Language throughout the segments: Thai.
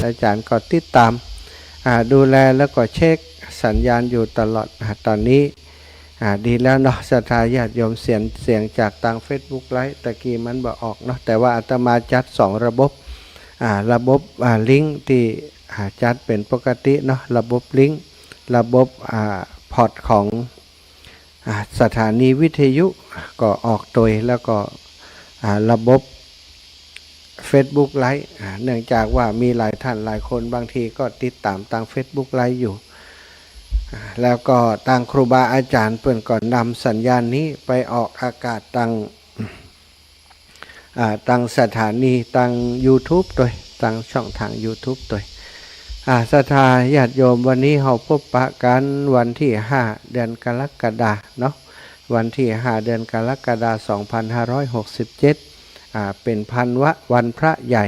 อาจารย์ก็ติดตามดูแลแล้วก็เช็คสัญญาณอยู่ตลอดตอนนี้ดีแล้วเนาะศรัทธาญาติโยมเสียงจากทาง Facebook ไลฟ์ตะกี้มันบ่ออกเนาะแต่ว่าอาตมาจัด2ระบบลิงก์ที่จัดเป็นปกติเนาะระบบลิงก์ระบบพอร์ตของสถานีวิทยุก็ออกโดยแล้วก็ระบบ Facebook ไลฟ์เนื่องจากว่ามีหลายท่านหลายคนบางทีก็ติดตามทาง Facebook ไลฟ์อยู่แล้วก็ทางครูบาอาจารย์เพิ่นก่อนนำสัญญาณนี้ไปออกอากาศทางสถานีทาง YouTube โดยทางช่องทาง YouTube โดยศรัทธาญาติโยมวันนี้เราพบปะกันวันที่5เดือนกรกฎาคมเนาะวันที่5เดือนกรกฎาคม2567เป็นวันพระใหญ่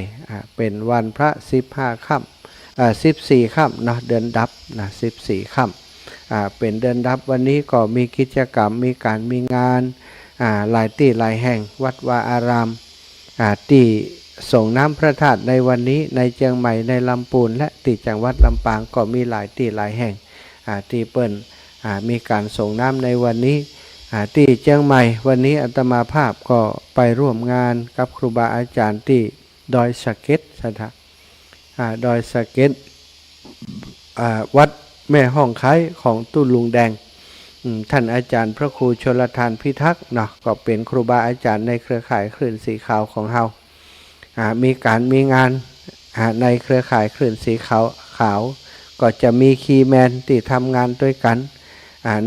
เป็นวันพระ15ค่ำ14ค่ำเนาะเดือนดับนะ14ค่ำเป็นเดือนดับวันนี้ก็มีกิจกรรมมีการมีงานหลายที่หลายแห่งวัดวาอารามที่ส่งน้ำพระธาตุในวันนี้ในเชียงใหม่ในลำพูนและที่จังหวัดลำปางก็มีหลายที่หลายแห่งที่เปิ้นมีการส่งน้ำในวันนี้ที่เชียงใหม่วันนี้อาตมาภาพก็ไปร่วมงานกับครูบาอาจารย์ที่ดอยสะเก็ดดอยสะเก็ดวัดแม่ห้องไคของตุ้ลุงแดงท่านอาจารย์พระครูชลทานพิทักษ์เนาะก็เป็นครูบาอาจารย์ในเครือข่ายคลื่นสีขาวของเฮามีงานในเครือข่ายคลื่นสีขาวก็จะมีคีย์แมนที่ทำงานด้วยกัน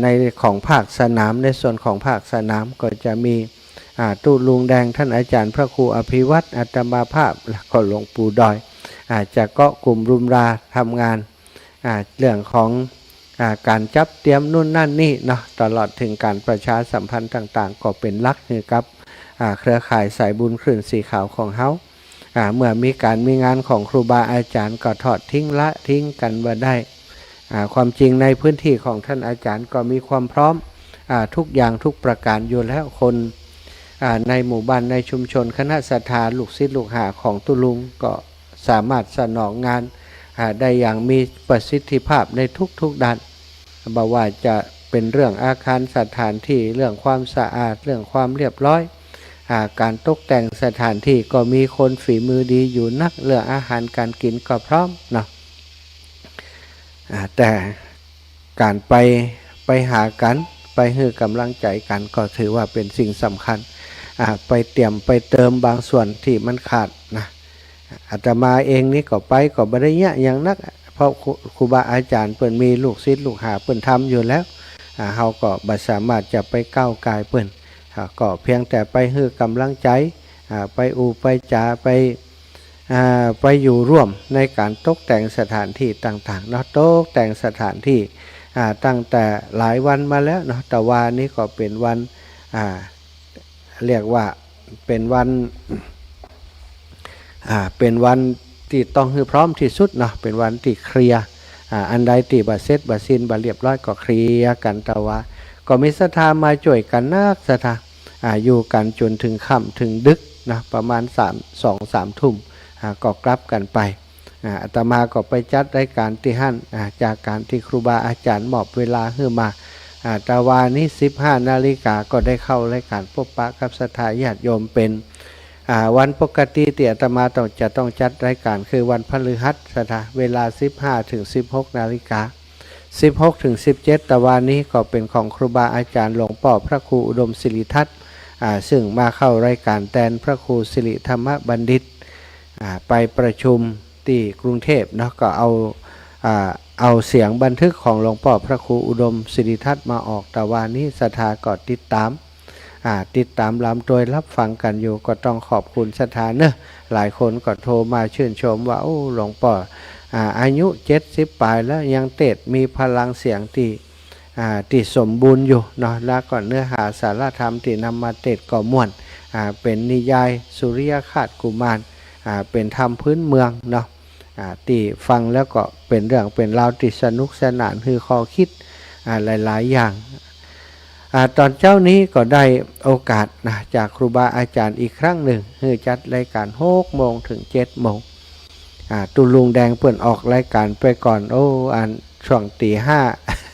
ในของภาคสนามในส่วนของภาคสนามก็จะมีตู้ลุงแดงท่านอาจารย์พระครูอภิวัตรอาตมาภาพและก็หลวงปู่ดอยจะเกาะกลุ่มรุมราทำงานเรื่องของการจับเตรียมนู่นนั่นนี่เนาะตลอดถึงการประชาสัมพันธ์ต่างๆก็เป็นหลักคือกับเครือข่ายสายบุญคลื่นสีขาวของเฮาเมื่อมีงานของครูบาอาจารย์ก็ทอดทิ้งกันบ่ได้ความจริงในพื้นที่ของท่านอาจารย์ก็มีความพร้อมทุกอย่างทุกประการอยู่แล้วคนในหมู่บ้านในชุมชนคณะศรัทธาลูกศิษย์ลูกหาของตุลุงก็สามารถสนองงานได้อย่างมีประสิทธิภาพในทุกด้านบ่ว่าจะเป็นเรื่องอาคารสถานที่เรื่องความสะอาดเรื่องความเรียบร้อยการตกแต่งสถานที่ก็มีคนฝีมือดีอยู่นักเรื่องอาหารการกินก็พร้อมเนาะแต่การไปหากันไปให้กำลังใจกันก็ถือว่าเป็นสิ่งสำคัญไปเติมบางส่วนที่มันขาดนะอาตมาเองนี่ก็บ่ได้เยอะอย่างนักเพราะครูบาอาจารย์เปิ้นมีลูกศิษย์ลูกหาเปิ้นทำอยู่แล้วเฮาก็บ่สามารถจะไปก้าวกายเปิ้นก็เพียงแต่ไปให้กำลังใจไปไปจาไปอยู่ร่วมในการตกแต่งสถานที่ต่างๆเนาะตกแต่งสถานที่ตั้งแต่หลายวันมาแล้วเนาะแต่ว่านี้ก็เป็นวันเรียกว่าเป็นวันที่ต้องให้พร้อมที่สุดเนาะเป็นวันที่เคลียร์อันใดที่บ่เสร็จบ่สิ้นบ่เรียบร้อยก็เคลียร์กันแต่ว่าก็มีศรัทธามาช่วยกันนักศรัทธาอยู่กันจนถึงค่ำถึงดึกนะประมาณ2-3 ทุ่มก็กลับกันไปอาตมาก็ไปจัดรายการที่หั่นจากการที่ครูบาอาจารย์มอบเวลาให้มาแต่วันนี้ 15 นาฬิกาก็ได้เข้ารายการพบปะกับศรัทธาญาติโยมเป็นวันปกติที่อาตมาจะต้องจัดรายการคือวันพฤหัสบดีเวลา 15-16 นาฬิกา16-17แต่วันนี้ก็เป็นของครูบาอาจารย์หลวงพ่อพระครูอุดมศิริทัศน์ซึ่งมาเข้ารายการแทนพระครูสิริธรรมบัณฑิตไปประชุมที่กรุงเทพเนาะก็เอาเสียงบันทึกของหลวงพ่อพระครูอุดมศิริทัศน์มาออกแต่วันนี้ศรัทธาก็ติดตามลำโดยรับฟังกันอยู่ก็ต้องขอบคุณศรัทธาเนอะหลายคนก็โทรมาชื่นชมว่าโอ้หลวงพ่ออายุ70 ปลายแล้วยังเตดมีพลังเสียงที่สมบูรณ์อยู่เนาะแล้วก็เนื้อหาสารธรรมที่นำมาเตดก็ม่วนเป็นนิยายสุริยคติกุมารเป็นธรรมพื้นเมืองเนาะที่ฟังแล้วก็เป็นเรื่องเป็นราวที่สนุกสนานคือข้อคิดหลายๆอย่างตอนเจ้านี้ก็ได้โอกาสจากครูบาอาจารย์อีกครั้งหนึ่งคือจัดรายการ6 โมงถึง 7 โมง ตุลุงแดงเปิ่นออกรายการไปก่อนโอ้อันช่วงตี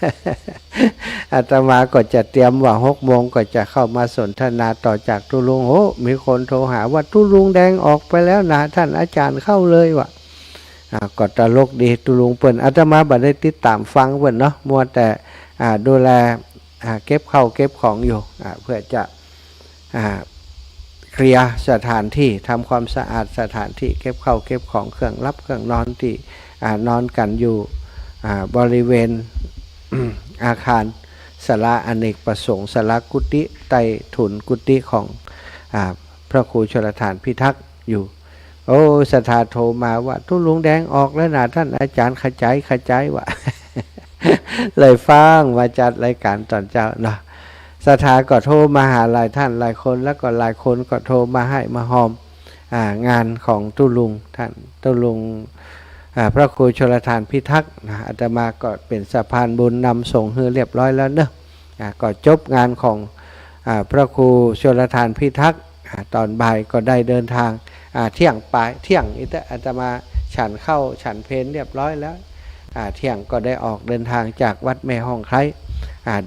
5 อาตมาก็จะเตรียมว่า6 โมงก็จะเข้ามาสนทนาต่อจากตุลุงโอ้มีคนโทรหาว่าตุลุงแดงออกไปแล้วนะท่านอาจารย์เข้าเลยว่ะก็ตลกดีตุลุงเปิ่นอาตมาบัดได้ติดตามฟังเปิ่นเนาะมัวแต่ดูแลเก็บเข้าเก็บของอยู่เพื่อจะเคลียร์สถานที่ทำความสะอาดสถานที่เก็บเข้าเก็บของเครื่องรับเครื่องนอนที่นอนกันอยู่บริเวณ อาคารศาลาอเนกประสงค์ศาลากุฏิใต้ถุนกุฏิของพระครูชลทานพิทักษ์อยู่โอ้สถาโทรมาว่าตุลุงแดงออกแล้วนะท่านอาจารย์ขจายว่ะ เลยฟังมาจัดรายการตอนเจ้าเนาะสถาก็โทรมาหาหลายท่านหลายคนแล้วก็หลายคนก็โทรมาให้มาหอมงานของตุลุงท่านตุลุงพระครูชลทานพิทักษ์อาตมาก็เป็นสะพานบุญนำส่งเฮือเรียบร้อยแล้วเนอะก็จบงานของพระครูชลทานพิทักษ์ตอนบ่ายก็ได้เดินทางเที่ยงปลายเที่ยงอิตอาตมาฉันเข้าฉันเพลเรียบร้อยแล้วเที่ยงก็ได้ออกเดินทางจากวัดแม่ห้องไคร้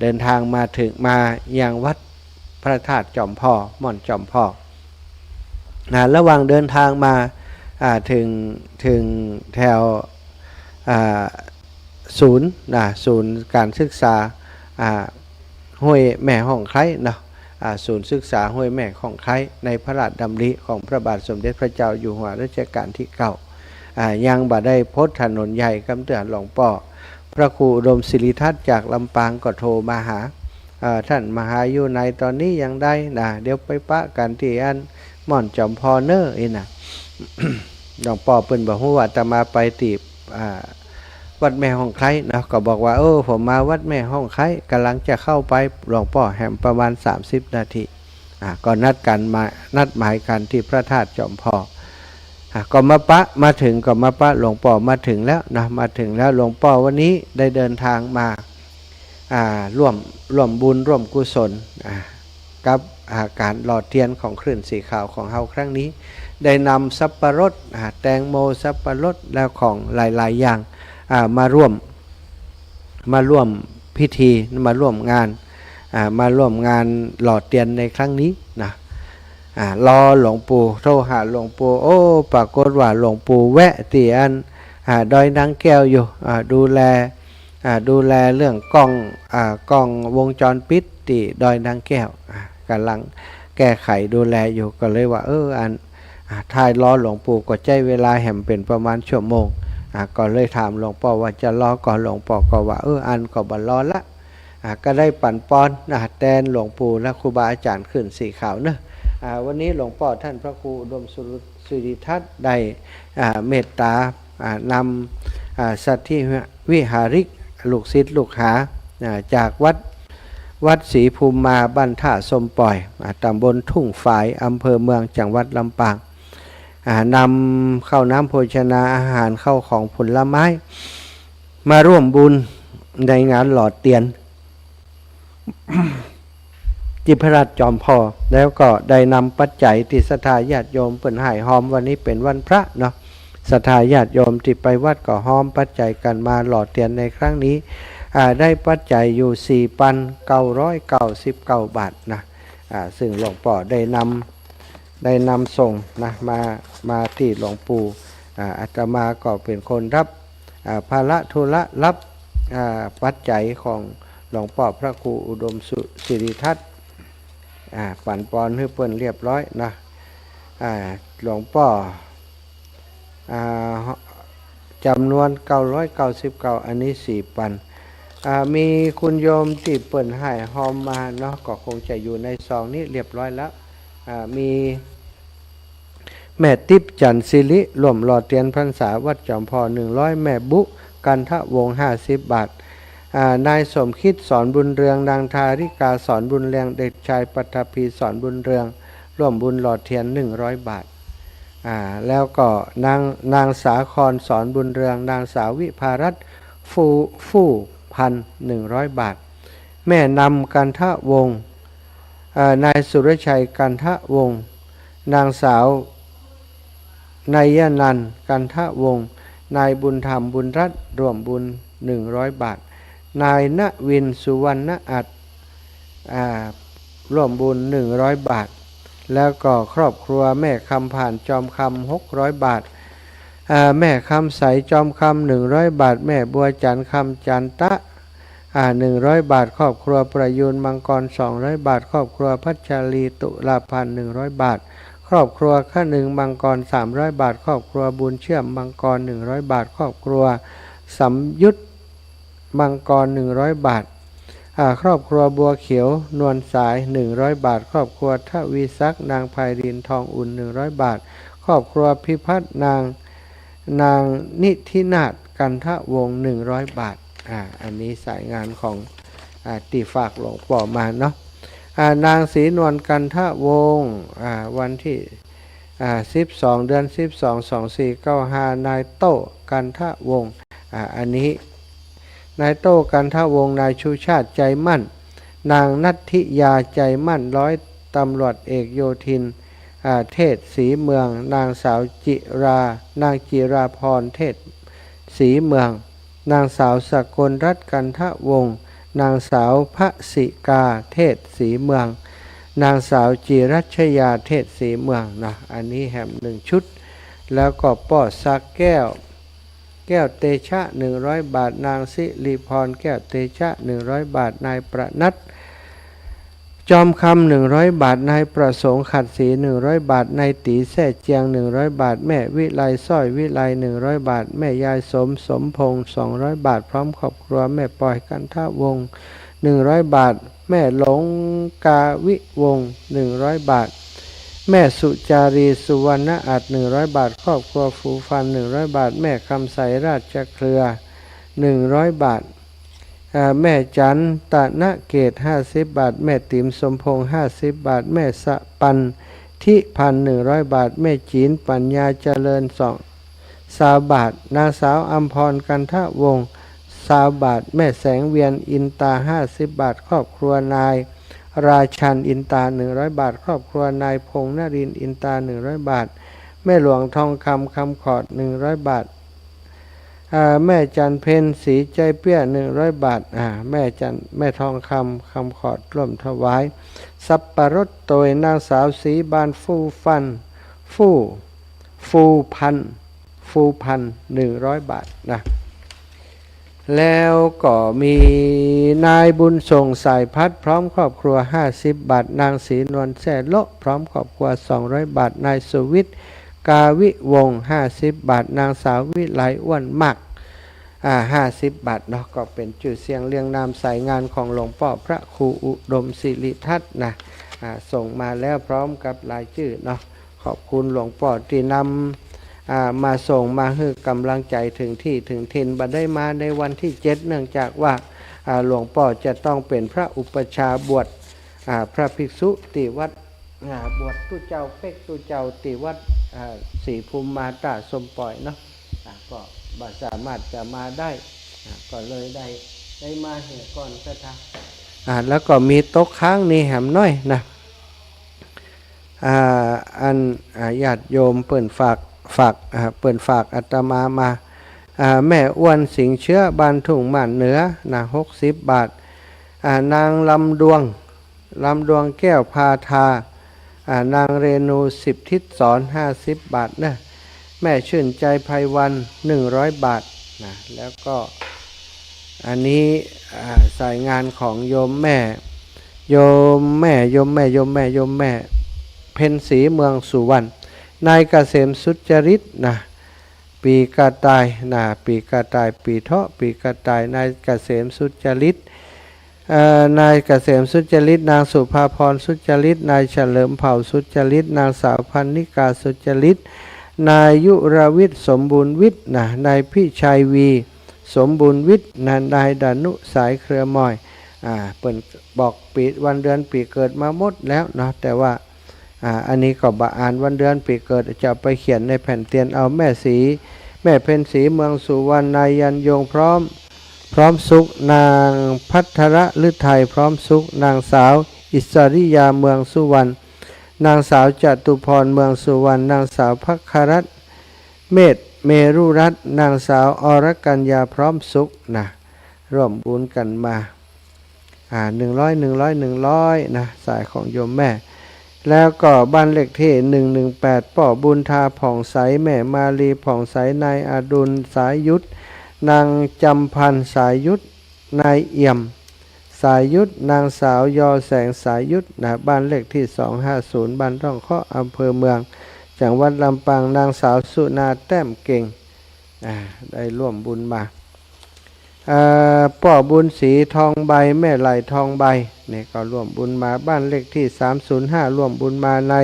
เดินทางมาถึงมายังวัดพระธาตุจอมพ่อม่อนจอมพ่อระหว่างเดินทางมาถึงแถวศูนย์การศึกษาห้วยแม่ห้องไคร้เนาะศูนย์ศึกษาห้วยแม่ห้องไคร้ในพระราชดำริของพระบาทสมเด็จพระเจ้าอยู่หัวรัชกาลที่9ยังบ่ได้พดถนนใหญ่กำเตือนหลวงป่อพระครูอุดมศิริทัศน์จากลำปางก็โทรมาหาท่านมหาอยู่ในตอนนี้ยังได้นะเดี๋ยวไปปะกันที่อันม่อนจอมพอเนอร์นะ หลวงป่อเปิ้นบอกว่าอาตมาไปตีวัดแม่ห้องไคร้นะก็บอกว่าผมมาวัดแม่ห้องไคร้กำลังจะเข้าไปหลวงป่อแหมประมาณ30 นาทีก็นัดหมายกันที่พระธาตุจอมพ่อก็มาถึงก็มาปะหลวงป่อมาถึงแล้วนะมาถึงแล้วหลวงป่อวันนี้ได้เดินทางมาร่วมบุญร่วมกุศลกับการหล่อเทียนของคลื่นสีขาวของเฮาครั้งนี้ได้นำสับปะรดแตงโมสับปะรดแล้วของหลายๆอย่างมาร่วมพิธีมาร่วมงานหล่อเทียนในครั้งนี้นะรอหลวงปู่โทรหาหลวงปู่ปรากฏว่าหลวงปู่แวะตีอันดอยนางแก้วอยู่ดูแลเรื่องกล้องวงจรปิดที่ดอยนางแก้วกำลังแก้ไขดูแลอยู่ก็เลยว่าท้ายรอหลวงปู่ก็ใจเวลาแหมเป็นประมาณชั่วโมงก็เลยถามหลวงพ่อว่าจะรอก่อนหลวงพ่อก็ว่าอันก็บ่รอละก็ได้ปั่นปอนแทนหลวงปู่และครูบาอาจารย์ขึ้นสีขาวเนอะวันนี้หลวงพ่อท่านพระครูอุดมศิริทัศน์ได้เมตตานำสัตธิวิหาริกลูกศิษย์ลูกหาจากวัดศรีภูมิมาบ้านท่าสมปล่อยตำบลทุ่งฝายอำเภอเมืองจังหวัดลำปางนำข้าวน้ำโภชนาอาหารเข้าของผลไม้มาร่วมบุญในงานหลอดเตียน ที่พระราชจอมพ่อแล้วก็ได้นำปัจจัยที่ศรัทธาญาติโยมเปิ่นให้หอมวันนี้เป็นวันพระเนาะศรัทธาญาติโยมที่ไปวัดก็หอมปัจจัยกันมาหลอดเตียนในครั้งนี้ได้ปัจจัยอยู่ 4,999 บาทนะซึ่งหลวงพ่อได้นำส่งนะมาที่หลวงปู่อาตมาก็เป็นคนรับภาระธุระรับปัจจัยของหลวงพ่อพระครูอุดมศิริทัศน์ปั่นปอนให้เปิ้นเรียบร้อยนะหลวงพ่อจำนวน999อันนี้4 ปันมีคุณโยมที่เปิ้นให้หอมมาเนาะก็คงจะอยู่ในซองนี้เรียบร้อยแล้วมีแม่ติ๊บจันทร์ศิริร่วมหล่อเทียนพรรษาวัดจอมพอ100แม่บุกันทะวง50 บาทนายสมคิดสอนบุญเรืองนางทาริกาสอนบุญเรืองเด็กชายปัทภีสอนบุญเรืองร่วมบุญหล่อเทียน100 บาทแล้วก็นางสาครสอนบุญเรืองนางสาวิภารัตน์ฟู่1,100 บาทแม่นำกันทะวงนายสุรชัยกันทะวงนางสาว นายยนันท์กันทะวงศ์นายบุญธรรมบุญรัตน์ร่วมบุญ100 บาทนายณวินสุวรรณอัตร่วมบุญ100 บาทแล้วก็ครอบครัวแม่คำผ่านจอมคำ600 บาทแม่คำใสจอมคำ100 บาทแม่บัวจันทร์คำจันตะ100 บาทครอบครัวประยูนมังกร200 บาทครอบครัวพัชรีตุลาพันธ์100 บาทครอบครัวข้าหนึ่งมังกร300 บาทครอบครัวบุญเชื่อมมังกร100 บาทครอบครัวสัมยุทธมังกร100 บาทครอบครัวบัวเขียวนวลสาย100 บาทครอบครัวทวีศักดิ์นางไพรินทองอุ่น100 บาทครอบครัวพิพัฒน์นางนิธินาถกันทะวงศ์100 บาทอันนี้สายงานของตีฝากหลวงปู่มาเนาะนางศรีนวลกันทะวงศ์วันที่12 เดือน 12 2495นายโต้กันทะวงศ์อันนี้นายโต้กันทะวงศ์นายชูชาติใจมั่นนางนัทธิยาใจมั่นร้อยตำรวจเอกโยธินเทศศรีเมืองนางสาวนางจิราพรเทศศรีเมืองนางสาวสกลรัตน์กันทะวงศ์นางสาวพระสิกาเทศศรีเมืองนางสาวจิรัชยาเทศศรีเมืองนะอันนี้แหม1 ชุดแล้วก็ป้อสักแก้วเตชะ100 บาทนางสิริพรแก้วเตชะ100 บาทนายประนัทจอมคำ100 บาทนายประสงค์ขัดศรี100 บาทนายตีแท่เจียง100 บาทแม่วิไลสร้อยวิไล100 บาทแม่ยายสมพงษ์200 บาทพร้อมครอบครัวแม่ปอยกันทะวงศ์100 บาทแม่หลงกาวิวงศ์100 บาทแม่สุจารีสุวรรณอัต100 บาทครอบครัวฟูฟัน100 บาทแม่คำใสราชเครือ100 บาทแม่จันตะนะเกต50 บาทแม่ติ๋มสมพงษ์50 บาทแม่สะปันทิพัน100 บาทแม่จีนปัญญาเจริญ20 บาทนางสาวอัมพรกันทะวงศ์20 บาทแม่แสงเวียนอินตา50 บาทครอบครัวนายราชันอินตา100 บาทครอบครัวนายพงษ์นรินทร์อินตา100 บาทแม่หลวงทองคำขอด100 บาทแม่จันเพ็ญศรีใจเปี้ย100 บาทแม่ทองคำขอดร่วมถวายสับปะรดโตยนางสาวศรีบานฟูพัน100 บาทนะแล้วก็มีนายบุญส่งสายพัดพร้อมครอบครัว50 บาทนางศรีนวลแซ่โละพร้อมครอบครัว200 บาทนายสุวิทย์กาวิวงศ์50 บาทนางสาววิไลอ้วนมัก50 บาทเนาะก็เป็นชื่อเสียงเรียงนามสายงานของหลวงพ่อพระครูอุดมศิริทัศน์นะส่งมาแล้วพร้อมกับรายชื่อเนาะขอบคุณหลวงพ่อที่นำมาส่งมาให้กำลังใจถึงที่ถึงถิ่นบัดได้มาในวันที่7เนื่องจากว่าหลวงพ่อจะต้องเป็นพระอุปชาบวชพระภิกษุติวัดบวชตุเจ้าเป็กตุเจ้าติวัดศรีภูมิมาตราสมปล่อยเนาะก็สามารถจะมาได้ก็เลยได้มาเหตุก่อนสักแล้วก็มีโต๊ะค้างนี่แหมน้อยนะอันญาติโยมเปิ่นฝากอาตมาแม่อ้วนสิงเชื้อบานทุ่งม่านเหนือนะ60 บาทนางลำดวงแก้วพาทานางเรนู10 ทิศสอน50 บาทนะแม่ชื่นใจไพวัน100 บาทนะแล้วก็อันนี้สายงานของโยมแม่เพ็ญศรีเมืองสุวรรณนายเกษมสุจริตนะปีกระต่ายปีเถาะปีกระต่ายนายเกษมสุจริตนายเกษมสุจริตนางสุภาพรสุจริตนายเฉลิมเผ่าสุจริตนางสาวพันนิกาสุจริตนายยุรวิทย์สมบูรณ์วิทย์นายพิชัยวีสมบูรณ์วิทย์นายดานุสายเครือมอยเปิ่นบอกปีวันเดือนปีเกิดมาหมดแล้วเนาะแต่ว่าอันนี้ก็อ่านวันเดือนปีเกิดจะไปเขียนในแผ่นเตียนเอาแม่เพ็ญศรีเมืองสุวรรณนายยันยงพร้อมสุขนางพัทรฤทัยพร้อมสุขนางสาวอิสริยาเมืองสุวรรณนางสาวจตุพรเมืองสุวรรณนางสาวภัครัตน์ เมธเมรุรัตน์นางสาวอรกัญญาพร้อมสุขนะร่วมบุญกันมา100นะสายของโยมแม่แล้วก็บ้านเลขที่118ป่อบุญทาผ่องใสแม่มาลีผ่องใสนายอดุลสายยุทธนางจำพันสายยุทธนายเอี่ยมสายยุทธนางสาวยอแสงสายยุทธนะบ้านเลขที่250บ้านร่องเคาะอำเภอเมืองจังหวัดลำปางนางสาวสุนาแต้มเก่งได้ร่วมบุญมาป่อบุญศรีทองใบแม่ไหลทองใบนี่ก็ร่วมบุญมาบ้านเลขที่305ร่วมบุญมาใน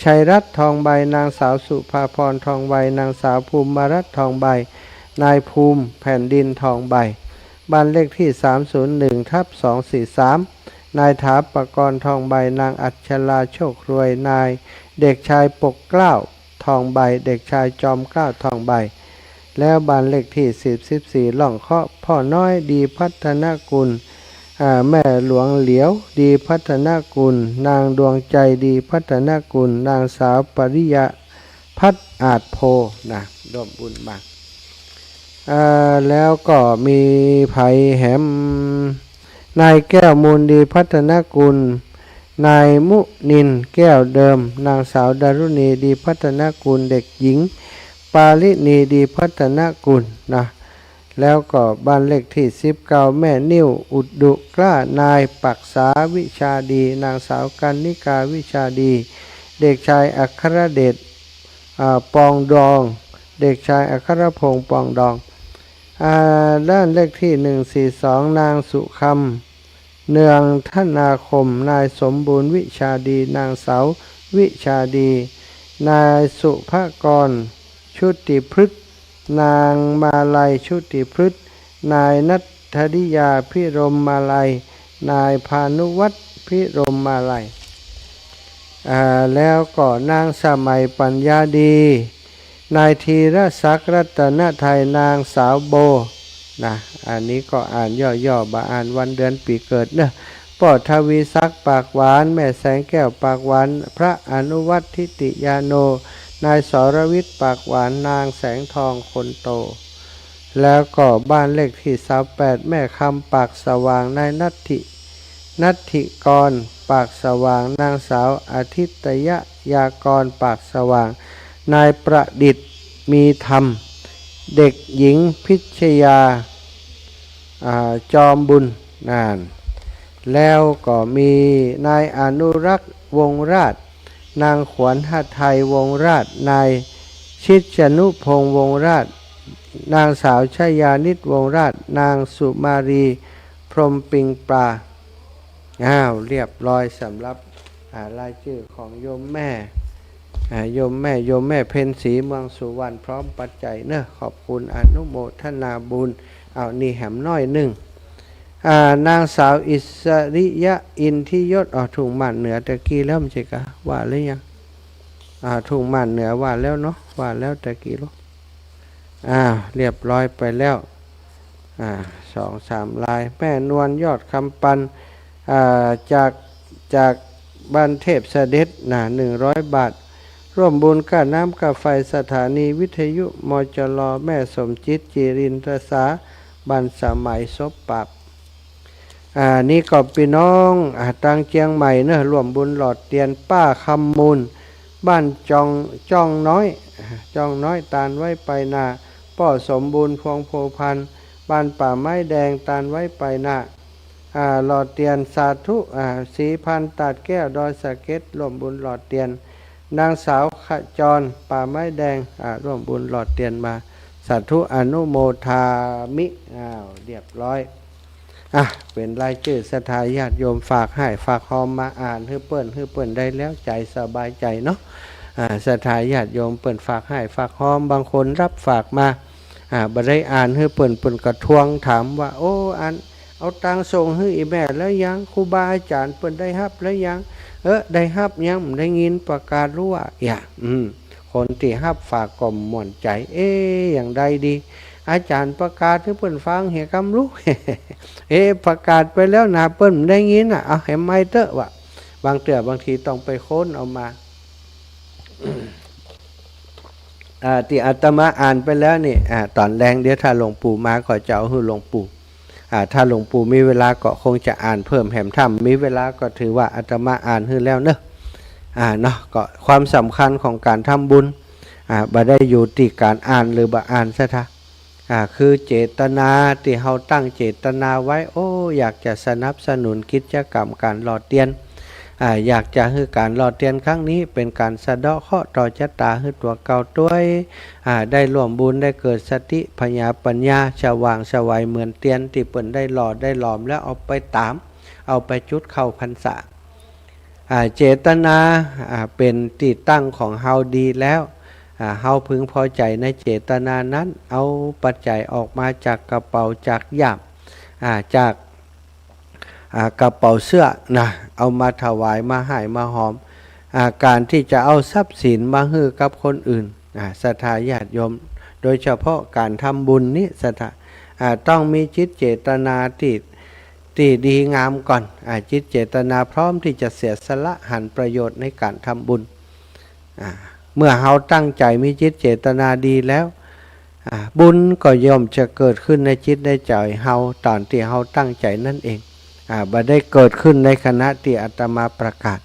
ชัยรัตน์ทองใบนางสาวสุภาพรทองใบนางสาวภูมิรัตน์ทองใบนายภูมิแผ่นดินทองใบบ้านเลขที่301/243นายถาปกรณ์ทองใบนางอัชราโชครวยนายเด็กชายปกเกล้าทองใบเด็กชายจอมเกล้าทองใบแล้วบ้านเลขที่14ล่องเคาะพ่อน้อยดีพัฒนกุลแม่หลวงเหลียวดีพัฒนกุลนางดวงใจดีพัฒนกุลนางสาวปริยาพัฒอาจโพนะร่วมบุญมาแล้วก็มีไผ่แหมนายแก้วมูลดีพัฒนกุลนายมุนินแก้วเดิมนางสาวดารุณีดีพัฒนกุลเด็กหญิงปาลินีดีพัฒนกุลนะแล้วก็บ้านเลขที่19แม่นิ้วอุดดุกล้านายปักษาวิชาดีนางสาวกันนิกาวิชาดีเด็กชายอัครเดชปองดองเด็กชายอัครพงษ์ปองดองด้านเลขที่142นางสุคำเนืองธนาคมนายสมบูรณ์วิชาดีนางสาววิชาดีนายสุภกรชุติพฤกษ์นางมาลัยชุติพฤกษ์นายนัทธิยาพิรมมาลัยนายพานุวัฒน์พิรมมาลัยแล้วก็นางสมัยปัญญาดีนายธีรศักดิ์รัตนไทยนางสาวโบนะอันนี้ก็อ่านย่อๆบาอ่านวันเดือนปีเกิดเนอะปอทวีศักดิ์ปากหวานแม่แสงแก้วปากหวานพระอนุวัฒน์ทิติยาโนนายสรวิทย์ปากหวานนางแสงทองคนโตแล้วก็บ้านเลขที่28แม่คำปากสว่างนายนัทธิกรปากสว่างนางสาวอาทิตยากรปากสว่างนายประดิษฐ์มีธรรมเด็กหญิงพิชยาจอมบุญนานแล้วก็มีนายอนุรักษ์วงราชนางขวัญหไทยวงราชนายชิดนุพงษ์วงราชนางสาวชยานิตวงราชนางสุมารีพรหมปิงปลาเรียบร้อยสำหรับรายชื่อของโยมแม่โยมแม่เพ็ญศรีเมืองสุวรรณพร้อมปัจจัยเนอะขอบคุณอนุโมทนาบุญนี่แหมน้อยหนึ่งนางสาวอิสริยะอินทิยศถุงหมันเหนือตะกี้แล้วมันใช่กะว่าหรือยังถุงหมันเหนือว่าแล้วเนาะว่าแล้วตะกี้ลูกเรียบร้อยไปแล้ว2-3ลายแม่นวลยอดคำปันจากบ้านเทพเสด็จ100 บาทร่วมบุญค่าน้ำค่าไฟสถานีวิทยุมจลแม่สมจิตจิรินทรสาบันสมัยศพปากนี่ก็พี่น้องทางเชียงใหม่เนอะร่วมบุญหลอดเตียนป้าคำมูลบ้านจ้องน้อยตานไว้ไปนาป่อสมบูรณ์พวงโพพันบ้านป่าไม้แดงตานไว้ไปนาหลอดเตียนสาธุสีพันตัดแก้วดอยสะเก็ดร่วมบุญหลอดเตียนนางสาวขจรป่าไม้แดงร่วมบุญหลอดเตียนมาสาธุอนุโมทามิเรียบร้อยเป็นรายชื่อศรัทธาญาติโยมฝากให้ฝากคอมมาอ่านให้เปิ้นได้แล้วใจสบายใจเนาะศรัทธาญาติโยมเปิ้นฝากให้ฝากคอมบางคนรับฝากมาบ่ได้อ่านให้เปิ้นกระทวงถามว่าโอ้อ่านเอาตังส่งให้อีแม่แล้วยังครูบาอาจารย์เปิ้นได้รับแล้วยังได้รับยังได้ยินประกาศรู้ว่าคนที่รับฝากก่อมม่วนใจอย่างใดดีอาจารย์ประกาศให้เปิ้นฟังเห็นคำรู้ ประกาศไปแล้วนะเปิ้นได้ยินเอาให้ไม่เตอะวะบางทีต้องไปค้นเอามา ที่อาตมาอ่านไปแล้วนี่ตอนแรงเดี๋ยวถ้าหลวงปู่มาก็จะเอาให้หลวงปู่ถ้าหลวงปู่มีเวลาก็คงจะอ่านเพิ่มแหมถ้ำมีเวลาก็ถือว่าอาตมาอ่านให้แล้วเนอะเนาะก็ความสำคัญของการทำบุญบ่ได้อยู่ที่การอ่านหรือบ่อ่านซะท่าคือเจตนาที่เราตั้งเจตนาไว้อยากจะสนับสนุนกิจกรรมการหล่อเตียนอยากจะให้การหล่อเตียนครั้งนี้เป็นการสะเดาะเคราะห์ต่อชะตาให้ตัวเก่าด้วยได้ร่วมบุญได้เกิดสติปัญญาสว่างสวัยเหมือนเตียนที่เปิ่นได้หล่อได้หลอมแล้วเอาไปตามเอาไปจุดเข้าพรรษาเจตนาเป็นที่ตั้งของเฮาดีแล้วเฮาพึงพอใจในเจตนานั้นเอาปัจจัยออกมาจากกระเป๋าจากย่ามจากกระเป๋าเสื้อนะเอามาถวายมาให้มาหอมการที่จะเอาทรัพย์สินมาให้กับคนอื่นศรัทธาญาติโยมโดยเฉพาะการทำบุญนี้ศรัทธาต้องมีจิตเจตนาที่ดีงามก่อนจิตเจตนาพร้อมที่จะเสียสละหันประโยชน์ในการทำบุญเมื่อเราตั้งใจมีจิตเจตนาดีแล้วบุญก็ย่อมจะเกิดขึ้นในจิตในใจเฮาตอนที่เฮาตั้งใจนั่นเองบ่ได้เกิดขึ้นในคณะที่อาตมาประกาศ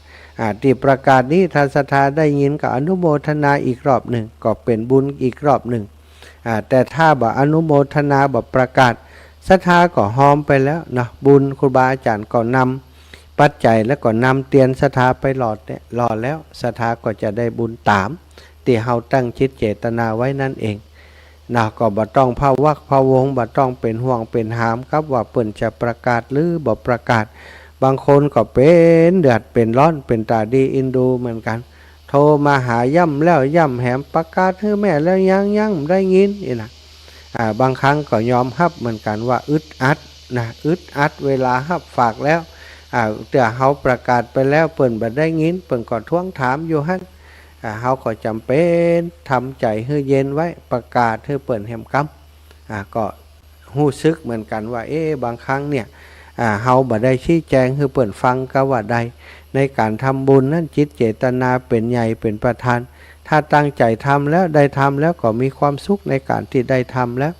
ที่ประกาศนี้ท่านศรัทธาได้ยินก็อนุโมทนาอีกรอบหนึ่งก็เป็นบุญอีกรอบหนึ่งแต่ถ้าบ่อนุโมทนาบ่ประกาศศรัทธาก็หอมไปแล้วนะบุญครูบาอาจารย์ก็นำปัจจัยแล้วก็นำเตียนศรัทธาไปหล่อแล้วศรัทธาก็จะได้บุญตามที่เฮาตั้งจิตเจตนาไว้นั่นเองก็บ่ต้องพะวักพะวงบ่ต้องเป็นห่วงเป็นหามครับว่าเปิ้นจะประกาศหรือบ่ประกาศบางคนก็เป็นเดือดเป็นร้อนเป็นตาดีอินดูเหมือนกันโทรมาหาย่ำแล้วย่ำแหมประกาศให้แม่แล้วยังได้ยินนี่นะบางครั้งก็ยอมรับเหมือนกันว่าอึดอัดอึดอัดเวลารับฝากแล้วแต่เฮาประกาศไปแล้วเปิ้นบ่ได้ยินเปิ้นก็ทวงถามอยู่หั่นเฮาก็จำเป็นทำใจให้เย็นไว้ประกาศให้เปิ่นแหมกำก็รู้สึกเหมือนกันว่าบางครั้งเนี่ยเฮาบ่ได้ชี้แจงให้เปิ่นฟังก็ว่าใดในการทำบุญนั้นจิตเจตนาเป็นใหญ่เป็นประธานถ้าตั้งใจทำแล้วได้ทำแล้วก็มีความสุขในการที่ได้ทำแล้ว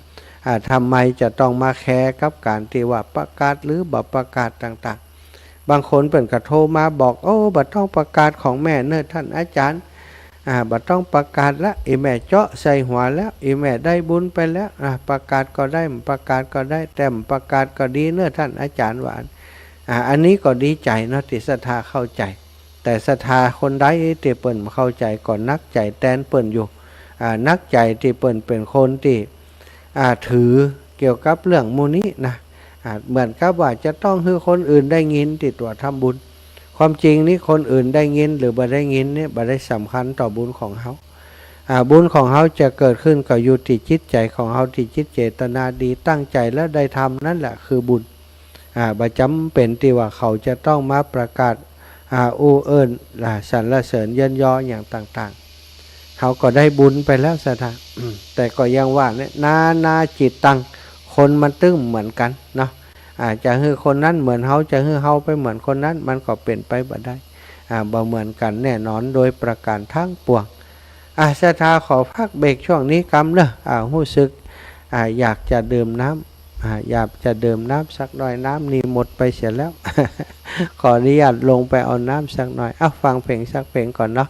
ทำไมจะต้องมาแคร์กับการที่ว่าประกาศหรือบ่ประกาศต่างๆบางคนเปิ่นก็โทรมาบอกบ่ต้องประกาศของแม่เน้อท่านอาจารย์บ่ต้องประกาศแล้วแม่เจาะใส่หัวแล้วแม่ได้บุญไปแล้วประกาศก็ได้ประกาศก็ได้แต่ประกาศก็ดีเน้อท่านอาจารย์ว่าอันนี้ก็ดีใจเนาะที่ศรัทธาเข้าใจแต่ศรัทธาคนใดที่เปิ้นเข้าใจก็นักใจแตนเปิ้นอยู่นักใจที่เปิ้นเป็นคนที่ถือเกี่ยวกับเรื่องมูนี้นะเหมือนกับว่าจะต้องให้คนอื่นได้ยินที่ตัวทำบุญความจริงนี่คนอื่นได้ยินหรือบ่ได้ยินเนี่ยบ่ได้สำคัญต่อบุญของเขาบุญของเขาจะเกิดขึ้นก็อยู่ที่จิตใจของเขาที่จิตเจตนาดีตั้งใจแล้วได้ทำนั่นแหละคือบุญบ่จำเป็นที่ว่าเขาจะต้องมาประกาศอู้เอิ้นสรรเสริญเยินยออย่างต่างๆเขาก็ได้บุญไปแล้วศรัทธาแต่ก็ยังว่าเนี่ยนาจิตตังคนมันตึ้งเหมือนกันเนาะจะให้คนนั้นเหมือนเฮาจะให้เฮาไปเหมือนคนนั้นมันก็เป็นไปบ่ได้บ่เหมือนกันแน่นอนโดยประการทั้งปวงศรัทธาขอพักเบรกช่วงนี้กำเนอะรู้สึกอยากจะดื่มน้ำอยากจะดื่มน้ำสักหน่อยน้ำนี่หมดไปเสียแล้ว ขออนุญาตลงไปเอาน้ำสักหน่อยฟังเพลงสักเพลงก่อนเนาะ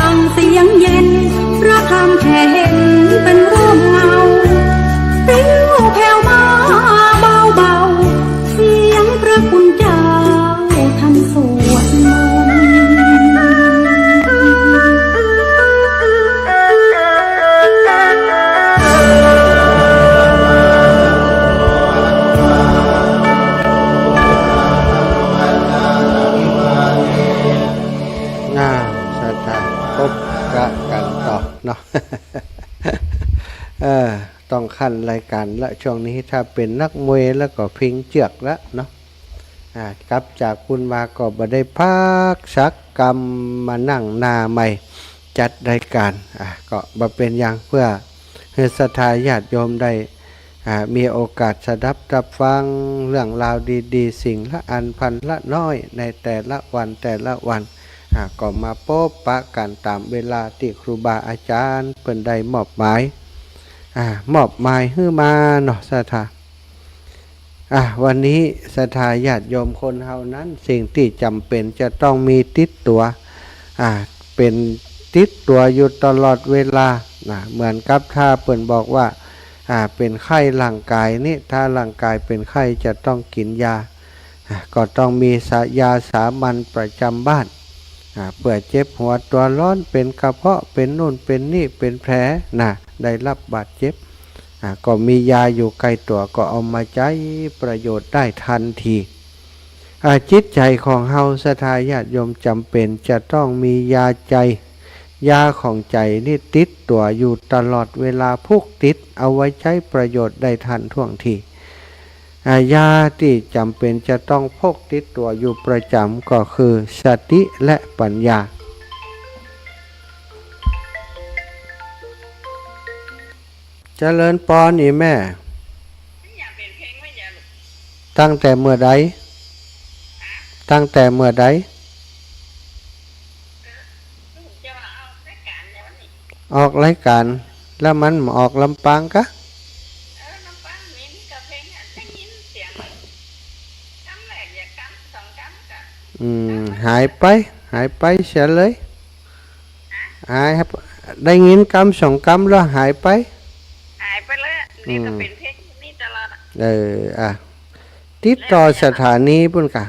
างเสียงเย็นพระธรรมแค่เห็นเป็นร่มเงาปลิวแผ่วมาเบาๆเสียงพระคุณเจ้าท่านสวดมนต์น่าศรัทธาพบกะกันต่อเนาะ ต้องขั้นรายการละช่วงนี้ถ้าเป็นนักมวยแล้วก็พิงเจือกละเนาะกลับจากคุณมาก็บ่ได้พักสักกรรมมานั่งนาใหม่จัดรายการก็บ่เป็นอย่างเพื่อให้ศรัทธาญาติโยมได้มีโอกาสสดับรับฟังเรื่องราวดีๆสิ่งละอันพันละน้อยในแต่ละวันก็มาพบปะกันตามเวลาที่ครูบาอาจารย์เพิ่นได้มอบหมายให้มาเนาะศรัทธาวันนี้ศรัทธาญาติโยมคนเฮานั้นสิ่งที่จำเป็นจะต้องมีติดตัวเป็นติดตัวอยู่ตลอดเวลาเหมือนกับถ้าเพิ่นบอกว่าเป็นไข้ร่างกายนี่ถ้าร่างกายเป็นไข้จะต้องกินยาก็ต้องมียาสามัญประจำบ้านเพื่อเจ็บหัวตัวร้อนเป็นกระเพาะเป็นนู่นเป็นนี่เป็นแผลได้รับบาดเจ็บก็มียาอยู่ใกล้ตัวก็เอามาใช้ประโยชน์ได้ทันทีจิตใจของเฮาศรัทธาญาติโยมจำเป็นจะต้องมียาใจยาของใจนี่ติดตัวอยู่ตลอดเวลาพกติดเอาไว้ใช้ประโยชน์ได้ทันท่วงทียาที่จำเป็นจะต้องพกติดตัวอยู่ประจำก็คือสติและปัญญาเจริญปอนี่แม่ตั้งแต่เมื่อใดออกรายการแล้วมันออกลำปางกะหายไปเสียเลยได้ยินกำสองกำแล้วหายไปเลยนี่ก็เป็นเพลงนี่ตลอดติดต่อสถานีปุ่นกะ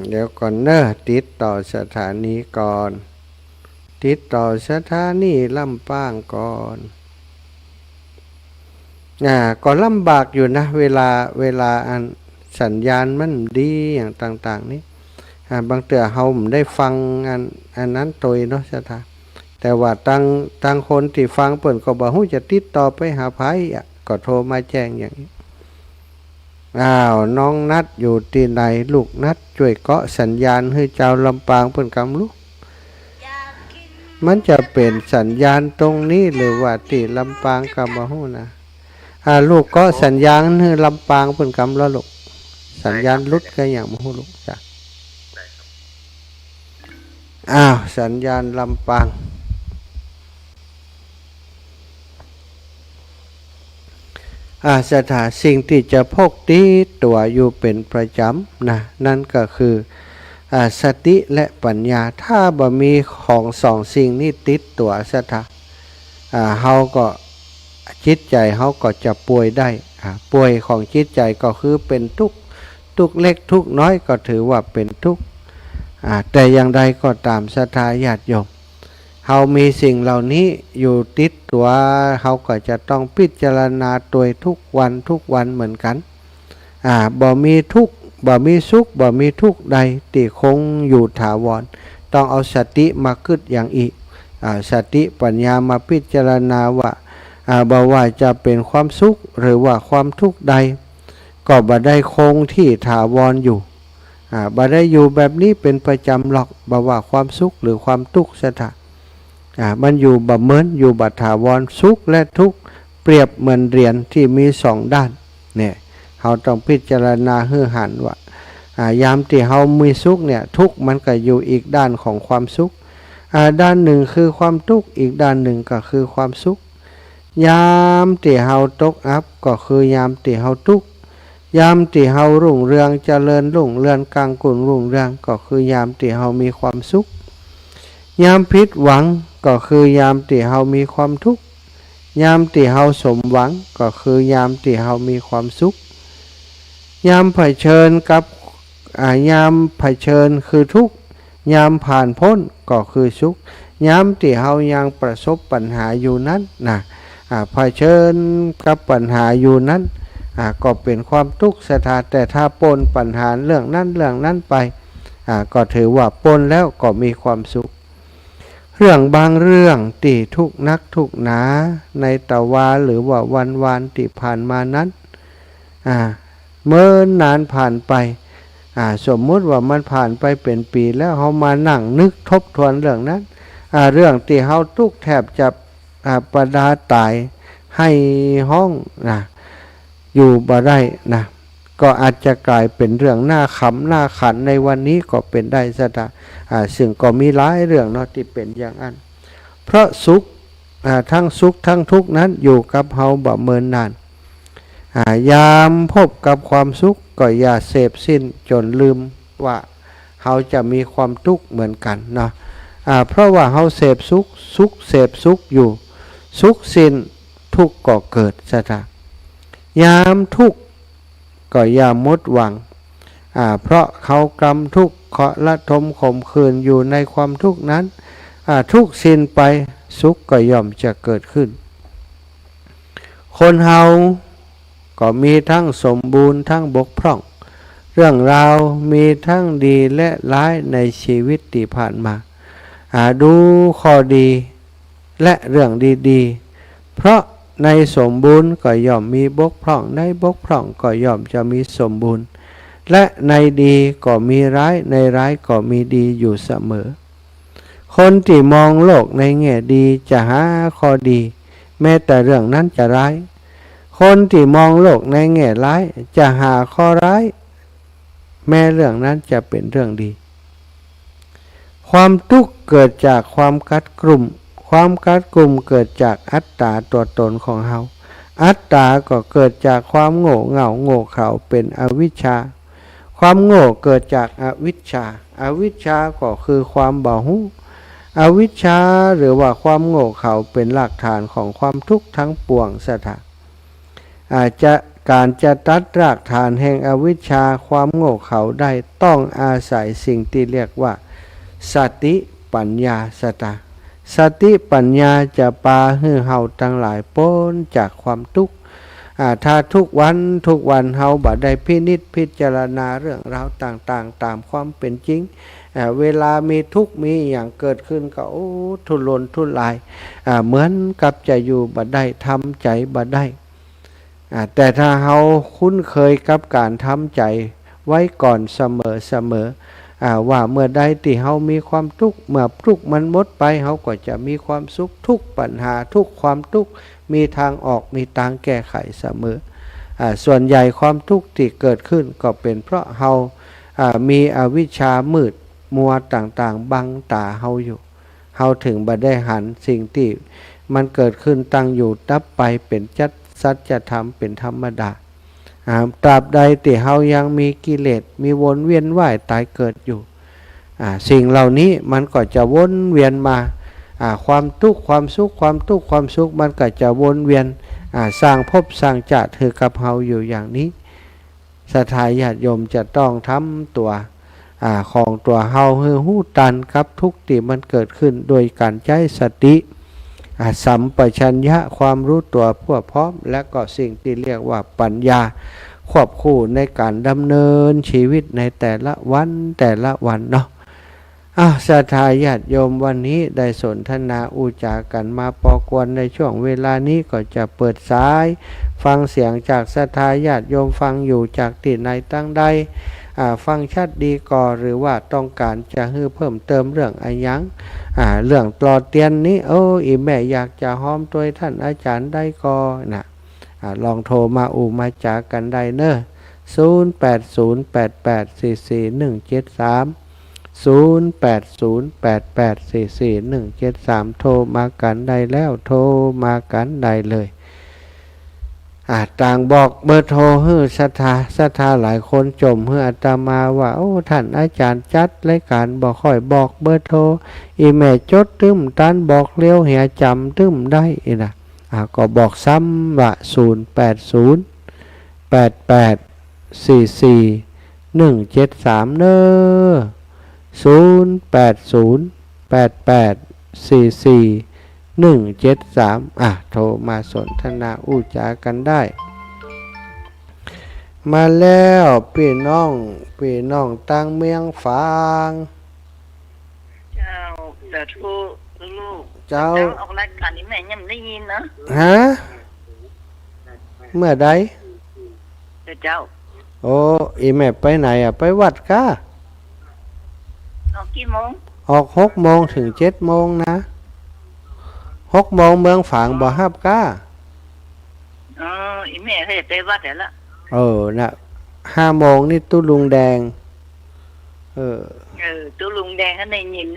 เดี๋ยวก่อนเนอะติดต่อสถานีก่อนติดต่อสถานีลำปางก่อนก็ลำบากอยู่นะเวลาอันสัญญาณมันดีอย่างต่างๆนี้บางเตือเฮาได้ฟังอันนั้นตัวเนาะสถาแต่ว่าตั้งคนที่ฟังเปิ่นก็บอกฮู้จะติดต่อไปหาไผก็โทรมาแจ้งอย่างนี้น้องนัดอยู่ที่ไหนลูกนัดช่วยเกาะสัญญาณให้เจ้าลำปางเปิ่นกำลูกมันจะเป็นสัญญาณตรงนี้หรือว่าที่ลำปางกำบ่ฮู้นะลูกก็สัญญาณให้ลำปางเปิ่นกำแล้วลูกสัญญาณลุดก็อย่างบ่ฮู้ลูกจ้ะสัญญาณลำปางสถานสิ่งที่จะพกติดตัวอยู่เป็นประจำนั่นก็คือสติและปัญญาถ้าบ่มีของสองสิ่งนี้ติดตัวสถานเฮาก็จิตใจเฮาก็จะป่วยได้ป่วยของจิตใจก็คือเป็นทุกข์เล็กทุกข์น้อยก็ถือว่าเป็นทุกข์แต่อย่างใดก็ตามศรัทธาญาติโยมเฮามีสิ่งเหล่านี้อยู่ติดตัวเฮาก็จะต้องพิจารณาตัวทุกวันเหมือนกันบ่มีทุกข์บ่มีสุขบ่มีทุกข์ใดที่คงอยู่ถาวรต้องเอาสติมาคิดอย่างอีกสติปัญญามาพิจารณาว่าบ่ว่าจะเป็นความสุขหรือว่าความทุกข์ใดก็บ่ได้คงที่ถาวรอยู่บ่ได้อยู่แบบนี้เป็นประจำหรอกบ่ว่าความสุขหรือความทุกข์สถานมันอยู่บ่เหมือนอยู่บ่ถาวรสุขและทุกข์เปรียบเหมือนเหรียญที่มีสองด้านเนี่ยเฮาต้องพิจารณาให้หันว่ายามที่เฮามีสุขเนี่ยทุกข์มันก็อยู่อีกด้านของความสุขด้านหนึ่งคือความทุกข์อีกด้านหนึ่งก็คือความสุขยามที่เฮาตกอับก็คือยามที่เฮาทุกข์ ยามที่เฮารุ่งเรืองเจริญรุ่งเรืองกลางกุ่นรุ่งเรืองก็คือยามที่เฮามีความสุขยามผิดหวังก็คือยามที่เฮามีความทุกข์ยามที่เฮาสมหวังก็คือยามที่เฮามีความสุขยามเผชิญกับยามเผชิญคือทุกข์ยามผ่านพ้นก็คือสุขยามที่เฮายังประสบปัญหาอยู่นั้นนะเผชิญกับปัญหาอยู่นั้นก็เป็นความทุกข์สถานแต่ถ้าปนปัญหาเรื่องนั้นไปก็ถือว่าปนแล้วก็มีความสุขเรื่องบางเรื่องที่ทุกนักทุกหนาในตะวาหรือว่าวันวานที่ผ่านมานั้นเมื่อนานผ่านไปสมมุติว่ามันผ่านไปเป็นปีแล้วเขามานั่งนึกทบทวนเรื่องนั้นเรื่องที่เขาทุกแทบจะประดาตายให้ห้องอยู่บ่ได้นะก็อาจจะกลายเป็นเรื่องหน้าขำหน้าขันในวันนี้ก็เป็นได้ซะได้ซึ่งก็มีหลายเรื่องเนาะที่เป็นอย่างนั้นเพราะสุขทั้งสุขทั้งทุกข์นั้นอยู่กับเฮาบ่เมินนานยามพบกับความสุขก็อย่าเสพสิ้นจนลืมว่าเฮาจะมีความทุกข์เหมือนกันเนาะเพราะว่าเฮาเสพสุขเสพสุขอยู่สุขสิ้นทุกข์ก็เกิดซะได้ยามทุกข์ก็อย่าหมดหวังเพราะเขากำทุกข์เคาะละทมข่มขืนอยู่ในความทุกข์นั้นทุกข์สิ้นไปสุขก็ย่อมจะเกิดขึ้นคนเฮาก็มีทั้งสมบูรณ์ทั้งบกพร่องเรื่องราวมีทั้งดีและร้ายในชีวิตที่ผ่านมาดูข้อดีและเรื่องดีๆเพราะในสมบูรณ์ก็ย่อมมีบกพร่องในบกพร่องก็ย่อมจะมีสมบูรณ์และในดีก็มีร้ายในร้ายก็มีดีอยู่เสมอคนที่มองโลกในแง่ดีจะหาข้อดีแม้แต่เรื่องนั้นจะร้ายคนที่มองโลกในแง่ร้ายจะหาข้อร้ายแม้เรื่องนั้นจะเป็นเรื่องดีความทุกข์เกิดจากความกัดกลุ่มความกัดกลุ่มเกิดจากอัตตาตัวตนของเฮาอัตตาก็เกิดจากความโง่เง่าโง่เขลาเป็นอวิชชาความโง่เกิดจากอวิชชาอวิชชาก็คือความบ่รู้อวิชชาหรือว่าความโง่เขลาเป็นหลักฐานของความทุกข์ทั้งปวงสถาการจะตัดรากฐานแห่งอวิชชาความโง่เขลาได้ต้องอาศัยสิ่งที่เรียกว่าสติปัญญาสตาสติปัญญาจะพาให้เฮาทั้งหลายพ้นจากความทุกข์ถ้าทุกวันเฮาบ่ได้พินิจพิจารณาเรื่องราวต่างๆตามความเป็นจริงเวลามีทุกข์มีอย่างเกิดขึ้นก็ทุรนทุรายเหมือนกับจะอยู่บ่ได้ทำใจบ่ได้แต่ถ้าเฮาคุ้นเคยกับการทำใจไว้ก่อนเสมอว่าเมื่อใดที่เฮามีความทุกข์เมื่อทุกข์มันหมดไปเฮาก็จะมีความสุขทุกปัญหาทุกความทุกข์มีทางออกมีทางแก้ไขเสมอส่วนใหญ่ความทุกข์ที่เกิดขึ้นก็เป็นเพราะเฮามีอวิชชามืดมัวต่างๆบังตาเฮาอยู่เฮาถึงบ่ได้หันสิ่งที่มันเกิดขึ้นตั้งอยู่ดับไปเป็นสัจธรรมเป็นธรรมดาตราบใดที่เฮายังมีกิเลสมีวนเวียนว่ายตายเกิดอยู่สิ่งเหล่านี้มันก็จะวนเวียนมาความทุกข์ความสุขความทุกข์ความสุขมันก็จะวนเวียนสร้างภพสร้างชาติถือกับเฮาอยู่อย่างนี้ศรัทธาญาติโยมจะต้องทำตัวของตัวเฮาให้หู้ตันกับทุกข์ที่มันเกิดขึ้นโดยการใช้สติสัมปชัญญะความรู้ตัวพวกพร้อมและก็สิ่งที่เรียกว่าปัญญาควบคู่ในการดำเนินชีวิตในแต่ละวันเนาะศรัทธาญาติโยมวันนี้ได้สนทนาอุจากันมาพอควรในช่วงเวลานี้ก็จะเปิดสายฟังเสียงจากศรัทธาญาติโยมฟังอยู่จากที่ไหนตั้งใดฟังชัดดีก่อหรือว่าต้องการจะให้เพิ่มเติมเรื่องอะไรยังเรื่องตลอดเตียนนี้อีแม่อยากจะห้อมตัวท่านอาจารย์ได้ก่อนะลองโทรมามาจากกันได้เนอะ0808844173 0808844173โทรมากันได้แล้วโทรมากันได้เลย ต่างบอกเบอร์โทรให้ศรัทธาหลายคนจมให้อาตมาว่าโอ้ท่านอาจารย์จัดรายการบอกค่อยบอกเบอร์โทรอีแม่จดตึ้มตันบอกเร็วเหียจำตึ้มได้นะก็บอกซ้ำว่า0808844173เนอ0808844173โทรมาสนทนาอู้จากันได้มาแล้วพี่น้องตั้งเมียงฝางเจ้าแต่ทูลูกเจ้าออกรายการนี้แม่ยังได้ยินนะฮะเมื่อใดเจ้าโอ้อีแม่ไปไหนไปวัดก้าออกกี่โมงออก6 โมงถึง7 โมงนะ6 โมงเมืองฝางบ่ฮับก้าอีแม่เคยไปวัดแต่ละน่ะ5 โมงนี่ตู้ลุงแดงตู้ลุงแดงเขาได้ยิน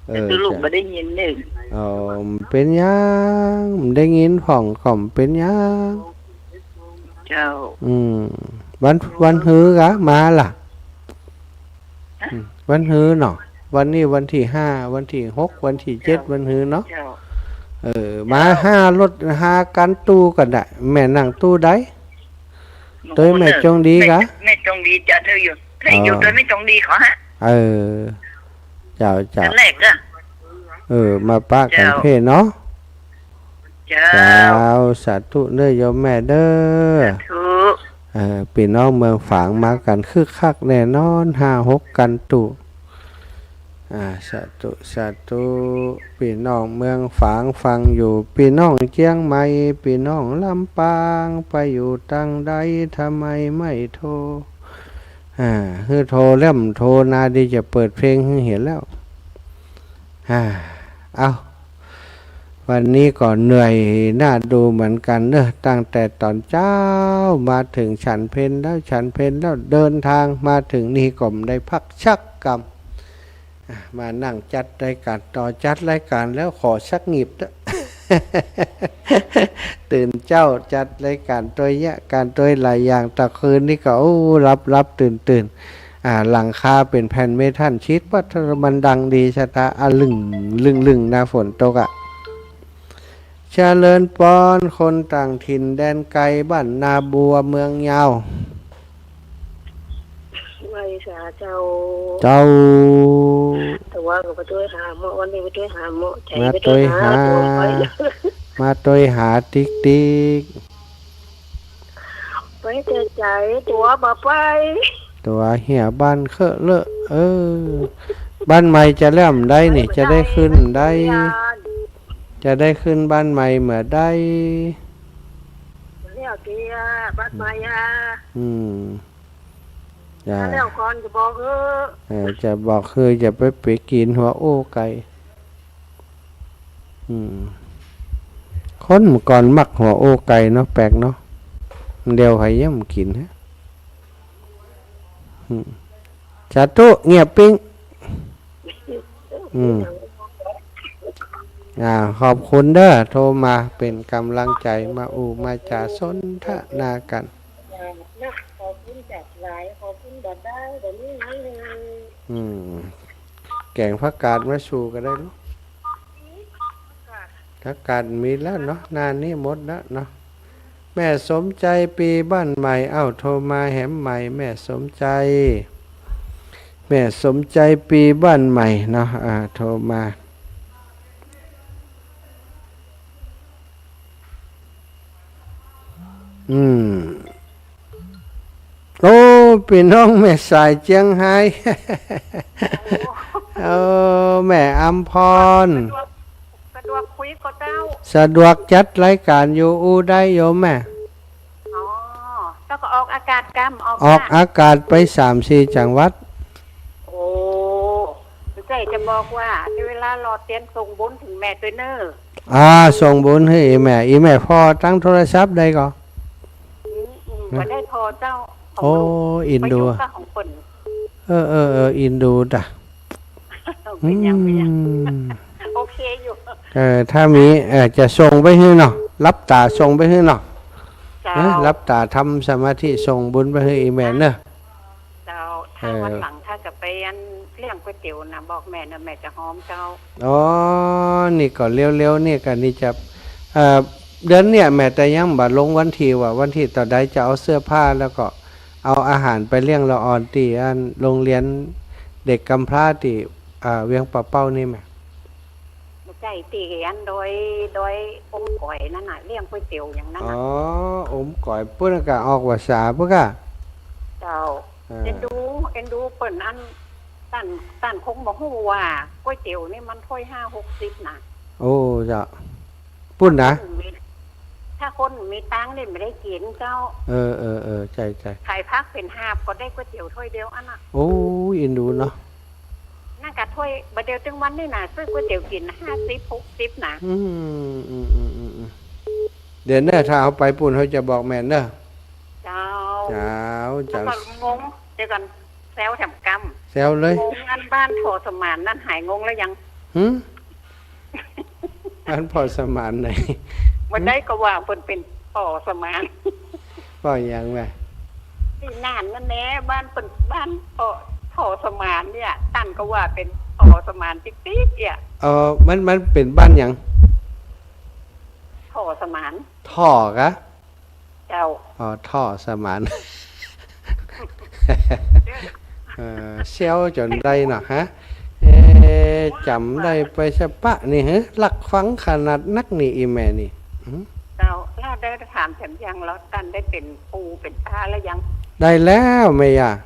แต่ตู้ลุงไม่ได้ยินหนึ่งเป็นยังได้ยินผ่องก่อมเป็นยังเจ้าวันฮือกะมาล่ะวันฮือเนาะวันนี้วันที่5วันที่6วันที่7วันฮือเนาะมา5รถ5กันตู้กันได้แม่นั่งตู้ได้ตัวแม่จงดีกะแม่จงดีจะเธออยู่เธออยู่ตัวไม่จงดีขอฮะเจ้าแรกอะมาป้ากันเพ่เนาะเจ้าสาธุเด้อโยมแม่เด้อพี่น้องเมืองฝางมากันคึกคักแน่นอน5-6กันตุสาธุพี่น้องเมืองฝางฟังอยู่พี่น้องเชียงใหม่พี่น้องลำปางไปอยู่ตั้งใดทำไมไม่โทรคือโทรแล้วโทรนาดีจะเปิดเพลงให้เห็นแล้วเอาวันนี้ก่อนเหนื่อยน่าดูเหมือนกันเนอะตั้งแต่ตอนเช้ามาถึงฉันเพลแล้วเดินทางมาถึงนี่ก็ได้พักชักกรรมมานั่งจัดรายการต่อจัดรายการแล้วขอชักหงิบนะ ตื่นเจ้าจัดรายการตัวเยอะการตัวหลายอย่างตะคืนนี่ก็รับตื่นหลังคาเป็นแผ่นเมทัลชีทว่ามันดังดีชะตาลึงนะฝนตกเจริญปอนคนต่างถิ่นแดนไกลบ้านนาบัวเมืองยาวไว้สาเจ้าแต่ว่าก็ไปด้วยหาหมอวันนี้ไปด้วยหาหมอใจไปด้วยหามาด้วยหาติ๊กไปใจตัวบ่ไปตัวเหี่ยบ้านเคอะเลอะบ้านใหม่จะเริ่มได้นี่จะได้ขึ้นได้จะได้ขึ้นบ้านใหม่เมื่อได้เรียกเกียบ้านใหม่แล้วก่อนจะบอกจะบอกคือจะไปกินหัวโอ้ไก่คนก่อนมักหัวโอ้ไก่เนาะแปลกเนาะเดียวใครย่ำกินฮะจัดตุเงียบปิ้งขอบคุณเด้อโทรมาเป็นกำลังใจมาจ่าสนทนากันขอบคุณจัดหลายขอบคุณดัดได้เดี๋ยวนี้แกงผักกาดมาชูก็ได้เนาะผักกาดมีแล้วเนาะนานนี้หมดแล้วเนาะแม่สมใจปีบ้านใหม่โทรมาแหมใหม่แม่สมใจปีบ้านใหม่เนาะโทรมาโอ้พี่น้องแม่สายเจียงไฮ้แม่อำพรสะดวกคุยก็เจ้าสะดวกจัดรายการอยู่ได้โยมแม่แล้วก็ออกอากาศออกอากาศไป3-4จังหวัดใจจะบอกว่าในเวลารอเตียนส่งบุญถึงแม่ตัวเนอส่งบุญให้อีแม่พ่อตั้งโทรศัพท์ได้ก่อนก็ได้พอเจ้าอินดูอินดูจ้ะโอเคอยู่ถ้ามีจะส่งไปให้เนาะรับตาส่งไปให้เนาะ เจ้า รับตาทำสมาธิส่งบุญไปให้อีแม่เนอะ เจ้าถ้าวันหลังถ้าจะไปอันเลี้ยงก๋วยเตี๋ยวนะบอกแม่นะแม่จะหอมเจ้า อ๋อนี่ก็เร็วๆนี่ก็นี่จะเดือนเนี่ยแม่แต่ยังบัดลงวันที่ว่าวันที่ต่อใดจะเอาเสื้อผ้าแล้วก็เอาอาหารไปเลี้ยงละอ่อนที่อันโรงเรียนเด็กกำพร้าที่เวียงป่าเป้านี่แม่ ใจตีอันโดยอมก่อยนั่นน่ะเลี้ยงก๋วยเตี๋ยวอย่างนั้น อ๋อ น่ะ อมก่อยปุ้นก็ออกภาษาปุ้นก็ เจ้าเอ็นดูเปิ่นอันตันคงบอกฮู้ว่าก๋วยเตี๋ยวนี่มันถ้วย5-60นะ โอ้จ้ะปุ้นนะ ถ้าคนมีตังค์นี่ไม่ได้กินเจ้า เออใจ ขายพักเป็น5ก็ได้ก๋วยเตี๋ยวถ้วยเดียวอันน่ะ โอ้อินดูเนาะ นั่นกะถ้วยบะเดียวตึงวันนี่น่ะซื้อก๋วยเตี๋ยวกิน50-60นะ เดี๋ยวเนอะถ้าเอาไปปุ่นเขาจะบอกแม่เนอะ เจ้า เจ้า แล้วก็งงเดี๋ยวกันแซวแถมกำ แซวเลย งงอันบ้านโถสมานนั่นหายงงแล้วยัง อันพอสมานไหน วันได้ก็ว่าเป็นป่อสมาน พ่อยังไง ที่นานนั่นแน่บ้านเป็นบ้านป่อโถสมานเนี่ยตั้นก็ว่าเป็นป่อสมานติ๊กๆเนี่ย มันเป็นบ้านยัง โถสมาน ท่อกะ เจ้า ท่อสมานเซลจนได้เนาะฮะจำได้ไปสปะนี่ฮะหลักฟังขนาดนักนี่อีแม่นี่ เจ้าแล้วได้ถามแถมยังแล้วตั้นได้เป็นปูเป็นตาแล้วยัง ได้แล้วไม่ยาก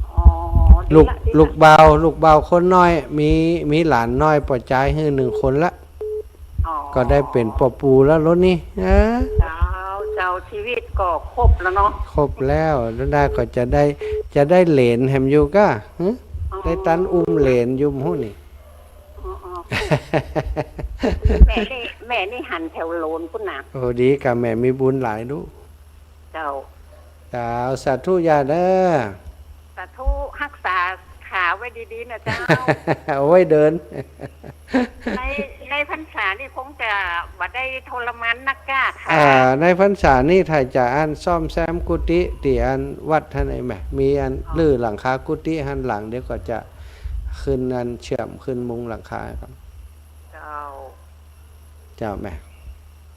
อ๋อดี ลูก ละดีละ ลูกเบาคนน้อยมีหลานน้อยปล่อยใจให้1 คนละ อ๋อ ก็ได้เป็นปอปูแล้วรถนี่เจ้าชีวิตก็ครบแล้วเนาะ ครบแล้วแล้วได้ก็จะได้เหรนแฮมอยู่ก็ได้ตันอุ้มเหรนยุมหู้นี่ อ๋อแม่นี่หันแถวโลนพุ่นนะ โอ้ดีกับแม่มีบุญหลายดู เจ้า สาวสาธุยาเด้อ สาธุรักษาขาไว้ดีๆนะเจ้า เอาไว้เดิน ในพรรษานี่คงจะบ่ได้ทรมานนักกล้าค่ะ ในพรรษานี่ถ่ายจะอันซ่อมแซมกุฏิที่อันวัดท่านไหนแหมมีอันลื้อหลังคากุฏิหันหลังเดี๋ยวก็จะขึ้นอันเชื่อมขึ้นมุงหลังคาครับ เจ้า เจ้าแม่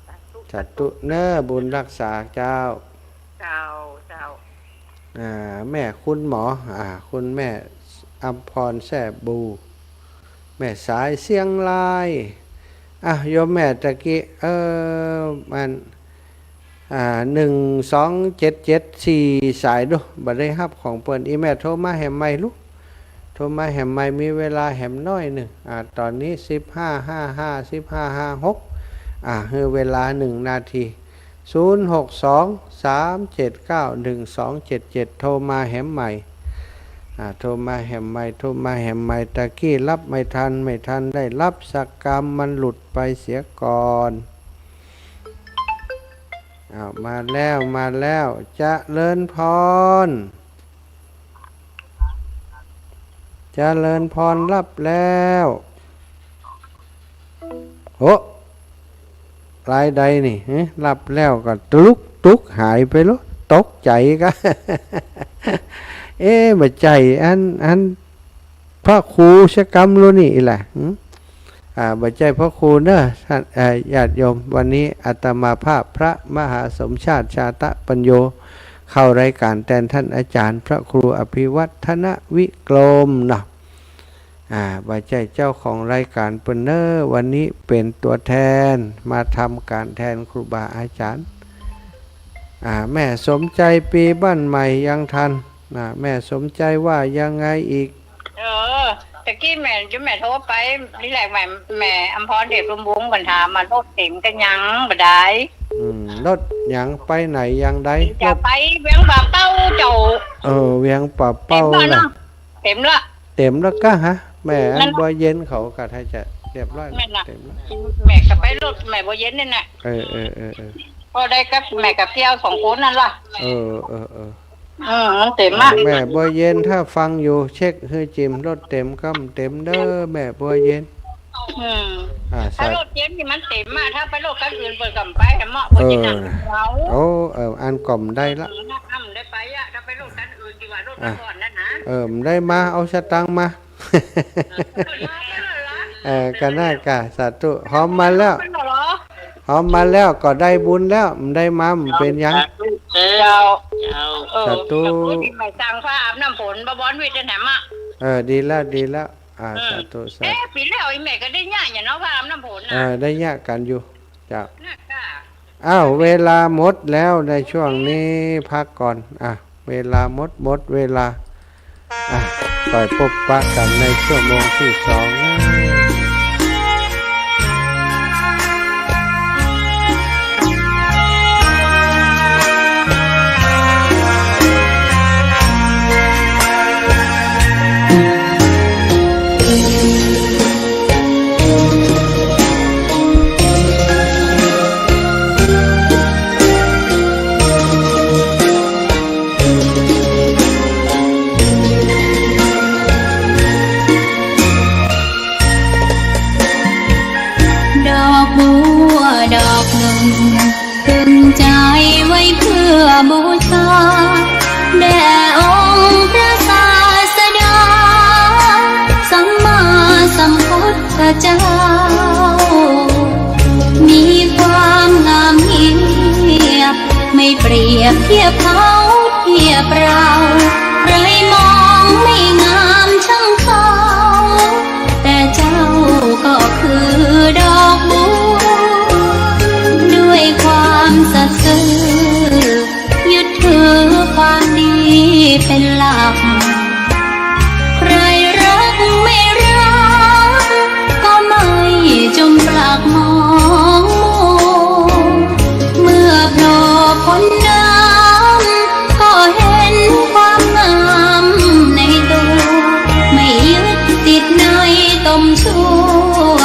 สาธุ สาธุเน้อบุญรักษาเจ้า เจ้า แม่คุณหมอคุณแม่อัมพรแซ่บู แม่สายเสียงลายโยมแม่ตะกี้มัน12774สายดูบัดได้รับของเปิ้นอีแม่โทรมาแหมใหม่ลูกโทรมาแหมใหม่มีเวลาแหมน้อยหนึ่งตอนนี้15:55 คือเวลา1 นาที0623791277โทรมาแหมใหม่โทรมาแหมใหม่ตะกี้รับไม่ทันได้รับสักกรรมมันหลุดไปเสียก่อนมาแล้วจะเลินพรรับแล้วโอ้รายใดนี่รับแล้วก็ตุกหายไปแล้วตกใจก็บ่ใจอันพระครูชกรรมรู้นี่แหละบ่ใจพระครูเนอะท่านญาติโยมวันนี้อาตมาภาพพระมหาสมชาติชาตะปัญโยเข้ารายการแทนท่านอาจารย์พระครูอภิวัฒนวิกรมนะบ่ใจเจ้าของรายการเปิ้นเนอวันนี้เป็นตัวแทนมาทำการแทนครูบาอาจารย์แม่สมใจปีบ้านใหม่ยังทันแม่สมใจว่ายังไงอีกตะกี้แม่โทรไปนี่แหละแม่อำพรเด็กรวมวงปัญหามารถเต็มกันยังบ่ได้รถยังไปไหนยังได้จะไปเวียงป่าเป้าเจ้าเวียงป่าเป้าน่ะเต็มแล้วก็ฮะแม่อันบ่เย็นเขาก็ให้จะเรียบร้อยเต็มแล้วแม่ก็ไปรถแม่บ่เย็นนี่น่ะพอได้กับแม่กับเที่ยว2คนนั่นล่ะเต็มมากแม่บัวเย็นถ้าฟังอยู่เช็คให้จิมรถเต็มกำเต็มเด้อแม่บัวเย็น อืม สา ถ้ารถเย็นที่มันเต็มถ้าไปรถกันอื่นเปิดกำไปเหมาะเปิดจะนั่งเขา โอ้อันกล่อมได้ละ ได้ไปถ้าไปรถกันอื่นดีกว่ารถก่อนนั่นนะ ได้มาเอาสตังค์มากันหน้ากะสาธุหอมมาแล้วหอมมาแล้วก็ได้บุญแล้วมันได้มามันเป็นยังเจ้าสาธุไม่สั่งฟ้าอาบน้ำฝนบอนวิทย์แหนมดีแล้วสาธุปีแล้วไอ้แม่ก็ได้ย่าอย่างน้องฟ้าอาบน้ำฝนได้ยากกันอยู่จ้าเวลาหมดแล้วในช่วงนี้พักก่อนเวลาหมดเวลาต่อยพบปะกันในชั่วโมงที่2ดอกบัวดอกหนึ่งตึงใจไว้เพื่อบูชาแด่องค์พระศาสดาสัมมาสัมพุทธเจ้ามีความงามเงียบไม่เปรียบเทียบเขาเทียบเราใครมองไม่งามช่างเขาแต่เจ้าก็คือดอกบัวด้วยความสัตย์ซื่อยึดถือความดีเป็นหลักใครรักไม่รักก็ไม่จงปลักมองเมื่อโผล่พ้นน้ำก็เห็นความงามในตัวไม่ยึดติดในตมชั่ว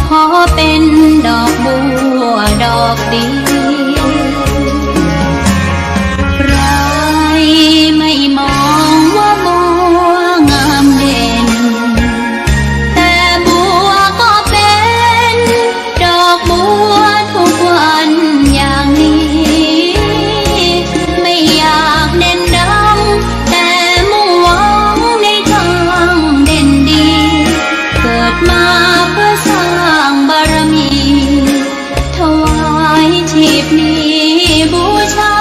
ขอเป็นดอกบัวดอกดีใครไม่มองว่าบัวงามเด่นแต่บัวก็เป็นดอกบัวทุกวันอย่างนี้ไม่อยากเด่นดังแต่มุ่งหวังในทางเด่นดีเกิดมาเพื่อสร้างบารมีถวายชีพนี้บูชา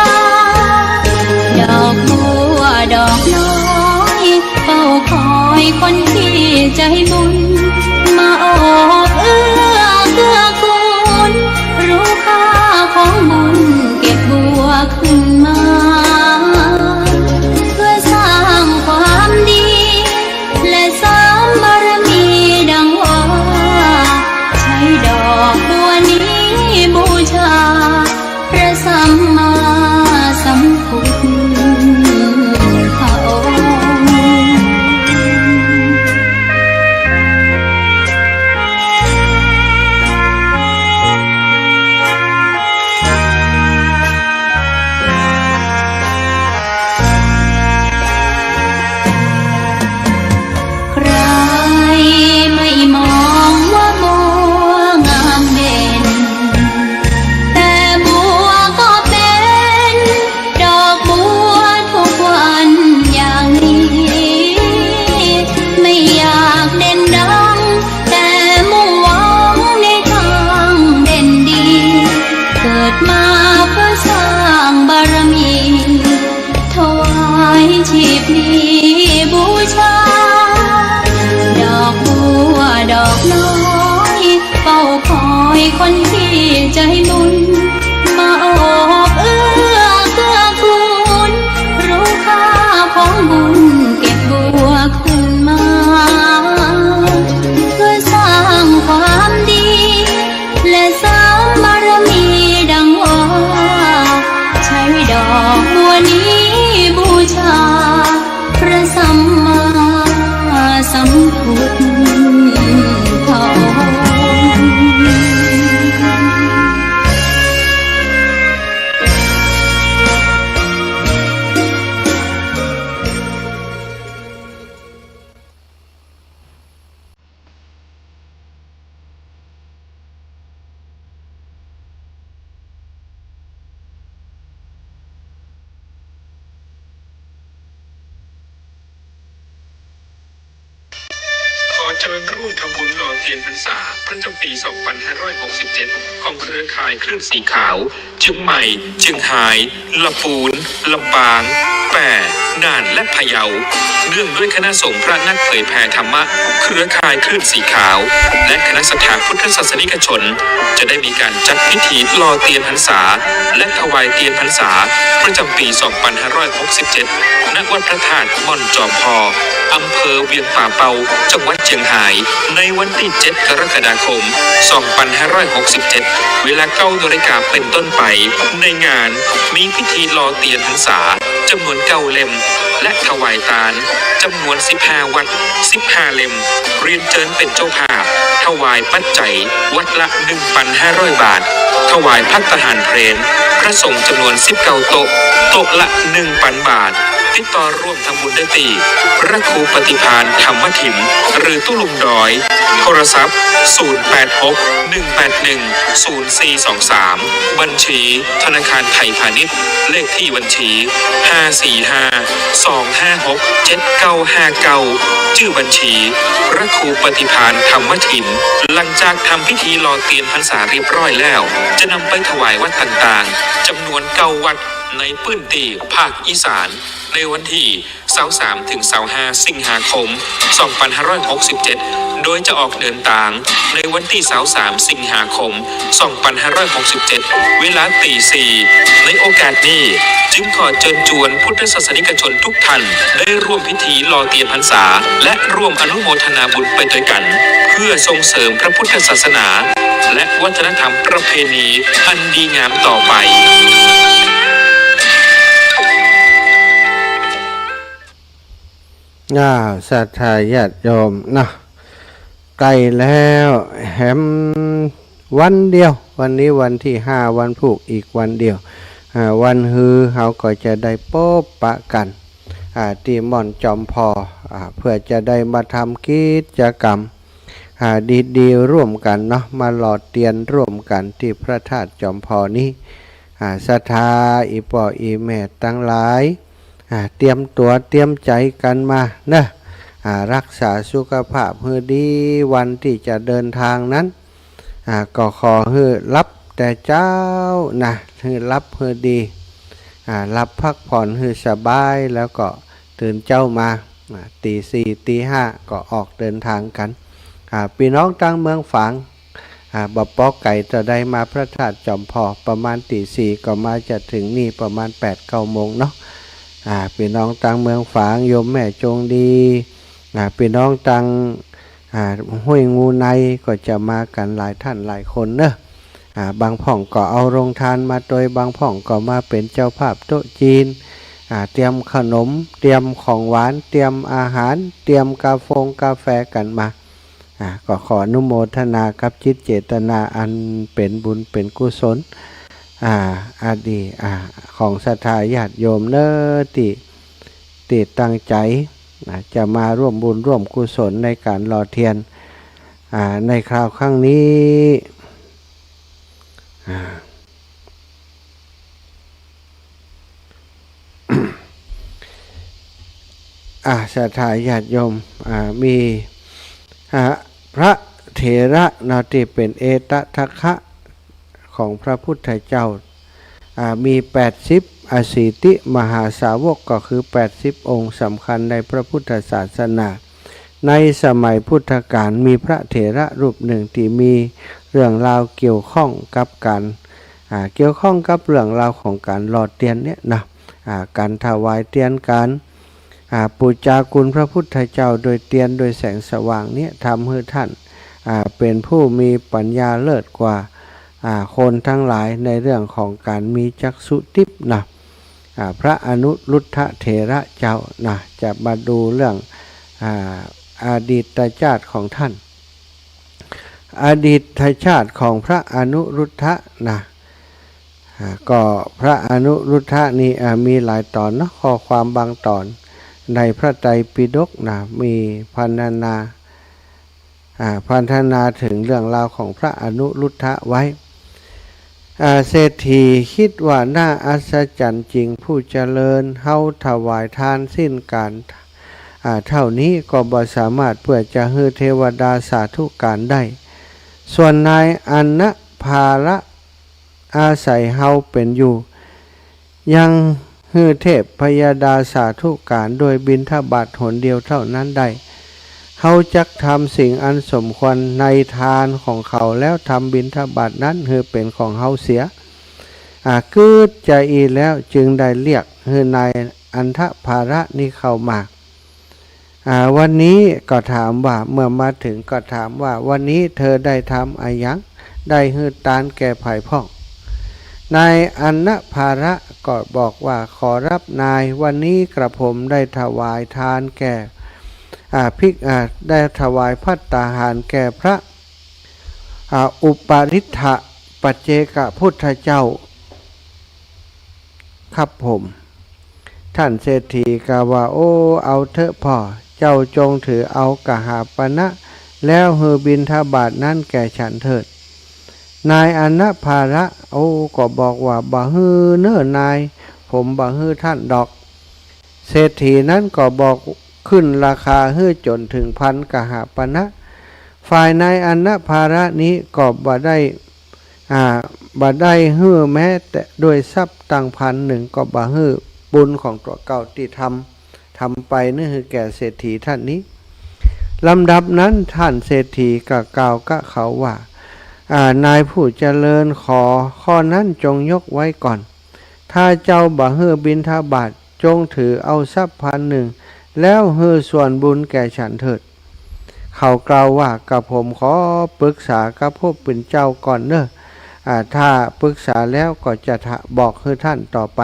ดอกบัวดอกน้อยเฝ้าคอยคนที่ใจบุญมาโอบเอื้อเกื้อกูลรู้ค่าของบุญเก็บบัวขึ้นมาเพื่อสร้างความดีและสร้างบารมีดังว่าใช้ดอกบัวนี้บูชาพระสัมมาสัมพุทธพระองค์ใครไม่มองว่าบัวงามเด่นแต่บัวก็เป็นดอกบัวทุกวันอย่างนี้ไม่อยากเด่นดังแต่มุ่งหวังในทางเด่นดีเกิดมาเพื่อสร้างบารมีถวายชีพนี้บูชาดอกบัวดอกน้อยเฝ้าคอยคนที่ใจบุญมาโอบเอื้อเกื้อกูลรู้ค่าของบุญเก็บบัวขึ้นมาเพื่อสร้างความดีและสร้างบารมีดังว่าใช้ดอกบัวนี้บูชาพระสัมมาสัมพุทธพระองค์ เชิญร่วมทำบุญหล่อเทียนพรรษาประจำปี 2567 ของเครือข่ายคลื่นสีขาวเชียงใหม่เชียงรายลำพูนลำปางแปร่น่านและพะเยาเนื่องด้วยคณะสงฆ์พระนักเผยแผ่ธรรมะเครือข่ายคลื่นสีขาวและคณะศรัทธาพุทธศาสนิกชนจะได้มีการจัดพิธีหล่อเทียนพรรษาและถวายเทียนพรรษาประจำปี 2567 ณ วัดพระธาตุม่อนจอมพออำเภอเวียงป่าเปาจังหวัดเชียงรายในวันที่ 7 กรกฎาคม 2567 เวลา 9 นาฬิกาเป็นต้นไปในงานมีพิธีหล่อเทียนพรรษาจำนวน 9 เล่มและถวายทานจำนวน 15 วัด 15 เล่มเรียนเชิญเป็นเจ้าภาพถวายปัจจัยวัดละ 1,500 บาทถวายภัตตาหารเพลนพระสงฆ์จำนวน 19 โต๊ะโต๊ะละ 1,000 บาทติดต่อร่วมทำบุญได้ที่พระครูปฏิภาณธรรมถิมหรือตู้ลุงดอยโทรศัพท์ 086-181-0423 บัญชีธนาคารไทยพาณิชย์เลขที่บัญชี 545-256-7959 ชื่อบัญชีพระครูปฏิภาณธรรมถิมหลังจากทำพิธีหล่อเทียนพรรษาเรียบร้อยแล้วจะนำไปถวายวัดต่างๆจำนวน 9 วัดในพื้นที่ภาคอีสานในวันที่23ถึง25สิงหาคม 2567 โดยจะออกเดินทางในวันที่23สิงหาคม 2567 เวลาตี 4ในโอกาสนี้จึงขอเชิญชวนพุทธศาสนิกชนทุกท่านได้ร่วมพิธีหล่อเทียนพรรษาและร่วมอนุโมทนาบุญไปด้วยกันเพื่อส่งเสริมพระพุทธศาสนาและวัฒนธรรมประเพณีอันดีงามต่อไปศรัทธาญาติโยมนะใกล้แล้วแหมวันเดียววันนี้วันที่5วันผูกอีกวันเดียววันฮือเขาก็จะได้พบปะกันที่ม่อนจอมพอเพื่อจะได้มาทำกิจกรรมดีๆร่วมกันเนาะมาหล่อเทียนร่วมกันที่พระธาตุจอมพอนี้ศรัทธาอีป่ออีแม่ทั้งหลายเตรียมตัวเตรียมใจกันมานะรักษาสุขภาพให้ดีวันที่จะเดินทางนั้นก็ขอให้รับแต่เจ้านะให้รับให้ดีรับพักผ่อนให้สบายแล้วก็ตื่นเจ้ามาตี 4 ตี 5ก็ออกเดินทางกันพี่น้องตั้งเมืองฝางบ่ปอไก่จะได้มาพระธาตุจอมพอประมาณตี 4ก็มาจะถึงนี่ประมาณ 8-9 โมงเนาะพี่น้องต่างเมืองฝางโยมแม่จงดีพี่น้องต่างห้วยงูในก็จะมากันหลายท่านหลายคนเนอะบางพ่องก็เอาโรงทานมาโดยบางพ่องก็มาเป็นเจ้าภาพโต๊ะจีนเตรียมขนมเตรียมของหวานเตรียมอาหารเตรียมกาแฟกันมาก็ขออนุโมทนากับจิตเจตนาอันเป็นบุญเป็นกุศลอดีของศรัทธาญาติโยมเนอติตั้งใจจะมาร่วมบุญร่วมกุศลในการหล่อเทียนในคราวครั้งนี้ศรัทธาญาติโยมมีพระเถระนาติเป็นเอตทัคคะของพระพุทธเจ้ามี80อสีติมหาสาวกก็คือ80องค์สำคัญในพระพุทธศาสนาในสมัยพุทธกาลมีพระเถระรูปหนึ่งที่มีเรื่องราวเกี่ยวข้องกับการเกี่ยวข้องกับเรื่องราวของการหล่อเทียนเนี่ยนะการถวายเทียนการปูชาคุณพระพุทธเจ้าโดยเทียนโดยแสงสว่างเนี่ยทำให้ท่านเป็นผู้มีปัญญาเลิศกว่าคนทั้งหลายในเรื่องของการมีจักษุทิพย์นะพระอนุรุทธเถระเจ้านะจะมาดูเรื่องอดีตชาติของท่านอดีตชาติของพระอนุรุทธะนะก็พระอนุรุทธะนี่มีหลายตอนนะข้อความบางตอนในพระไตรปิฎกนะมีพรรณนาถึงเรื่องราวของพระอนุรุทธะไว้เศรษฐีคิดว่าน่าอัศจรรย์จริงผู้เจริญเฮาถวายทานสิ้นการ เท่านี้ก็บ่สามารถเพื่อจะให้เทวดาสาธุการได้ส่วนนายอันนะภาระอาศัยเฮาเป็นอยู่ยังฮือเทพพยาดาสาธุการโดยบิณฑบาตหนเดียวเท่านั้นได้เฮาจักทำสิ่งอันสมควรในทานของเขาแล้วทำบิณฑบาตนั้นฮือเป็นของเฮาเสียคืดใจอีแล้วจึงได้เรียกฮือนายอันทภาระนี้เข้ามาวันนี้ก็ถามว่าเมื่อมาถึงก็ถามว่าวันนี้เธอได้ทำอะไรยังได้ฮือตานแก่ไผ่พ่องนายอันนะภาระก็บอกว่าขอรับนายวันนี้กระผมได้ถวายทานแก่ได้ถวายภัตตาหารแก่พระอุปาริทะปัจเจกพุทธเจ้าครับผมท่านเศรษฐีกล่าวว่าโอ้เอาเถอะพ่อเจ้าจงถือเอากหาปณะแล้วฮือบิณฑบาตนั้นแก่ฉันเถิดนายอันนะภาระโอ้ก็บอกว่าบ่ฮือเน้อนายผมบ่ฮือท่านดอกเศรษฐีนั้นก็บอกขึ้นราคาฮือจนถึง1,000กหาปณะฝ่ายนายอันนะภาระนี้ก็บ่ได้ฮือแม้แต่ด้วยทรัพย์ตั้ง1,000ก็บ่ฮือบุญของตัวเก่าที่ทำไปนี่คือแก่เศรษฐีท่านนี้ลำดับนั้นท่านเศรษฐีก็กล่าวกับเขาว่านายผู้เจริญขอข้อนั้นจงยกไว้ก่อนถ้าเจ้าบ่ฮือบิณฑบาตจงถือเอาทรัพย์1,000แล้วฮือส่วนบุญแก่ฉันเถิดเขากล่าวว่ากับผมขอปรึกษากับพวกเป็นเจ้าก่อนเนอะถ้าปรึกษาแล้วก็จะบอกให้ท่านต่อไป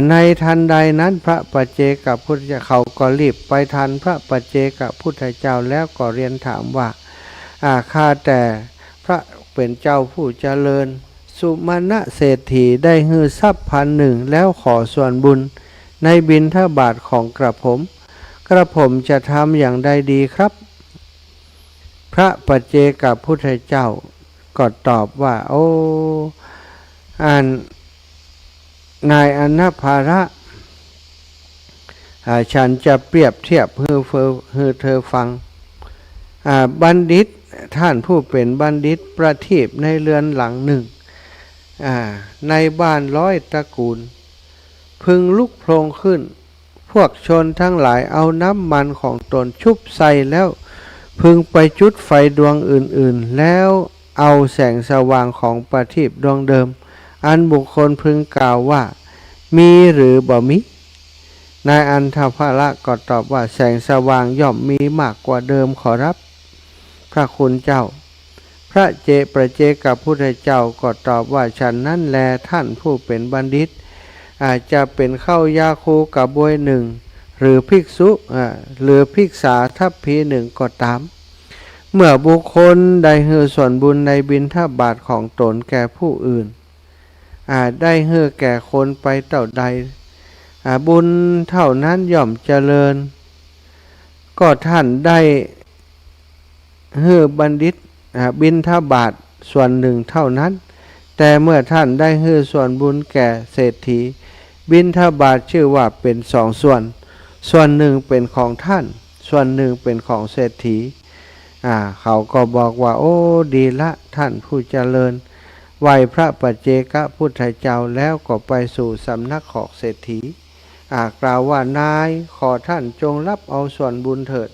ในทันใดนั้นพระปัจเจกพุทธเจ้าเขาก็รีบไปทันพระปัจเจกพุทธเจ้าแล้วก็เรียนถามว่าข้าแต่พระเป็นเจ้าผู้เจริญสุมาณะเศรษฐีได้ฮือทรัพย์1,000แล้วขอส่วนบุญในบิณฑบาตของกระผมจะทำอย่างใดดีครับพระปัจเจกพุทธเจ้าก็ตอบว่าโอ้นายอันนะภาระฉันจะเปรียบเทียบให้เธอฟังบัณฑิตท่านผู้เป็นบัณฑิตประทีปในเรือนหลังหนึ่งในบ้าน100 ตระกูลพึงลุกโผล่ขึ้นพวกชนทั้งหลายเอาน้ำมันของตนชุบใส่แล้วพึงไปจุดไฟดวงอื่นๆแล้วเอาแสงสว่างของประทีปดวงเดิมอันบุคคลพึงกล่าวว่ามีหรือบ่มีนายอันทภาระก็ตอบว่าแสงสว่างย่อมมีมากกว่าเดิมขอรับพระคุณเจ้าพระประเจกพุทธเจ้าก็ตอบว่าฉันนั้นแลท่านผู้เป็นบัณฑิตอาจจะเป็นข้าวยาคูกับบวย1หรือภิกษุหรือภิกษาทัพพี1ก็ตามเมื่อบุคคลได้ฮือส่วนบุญในบิณฑบาตของตนแก่ผู้อื่นได้ฮือแก่คนไปเท่าใดบุญเท่านั้นย่อมเจริญก็ท่านได้ฮือบัณฑิตบิณฑบาตส่วน1เท่านั้นแต่เมื่อท่านได้ฮือส่วนบุญแก่เศรษฐีบิณฑบาตชื่อว่าเป็น2 ส่วน1เป็นของท่านส่วน1เป็นของเศรษฐีเขาก็บอกว่าโอ้ดีละท่านผู้เจริญไหว้พระปัจเจกพุทธเจ้าแล้วก็ไปสู่สำนักของเศรษฐีกล่าวว่านายขอท่านจงรับเอาส่วนบุญเถิด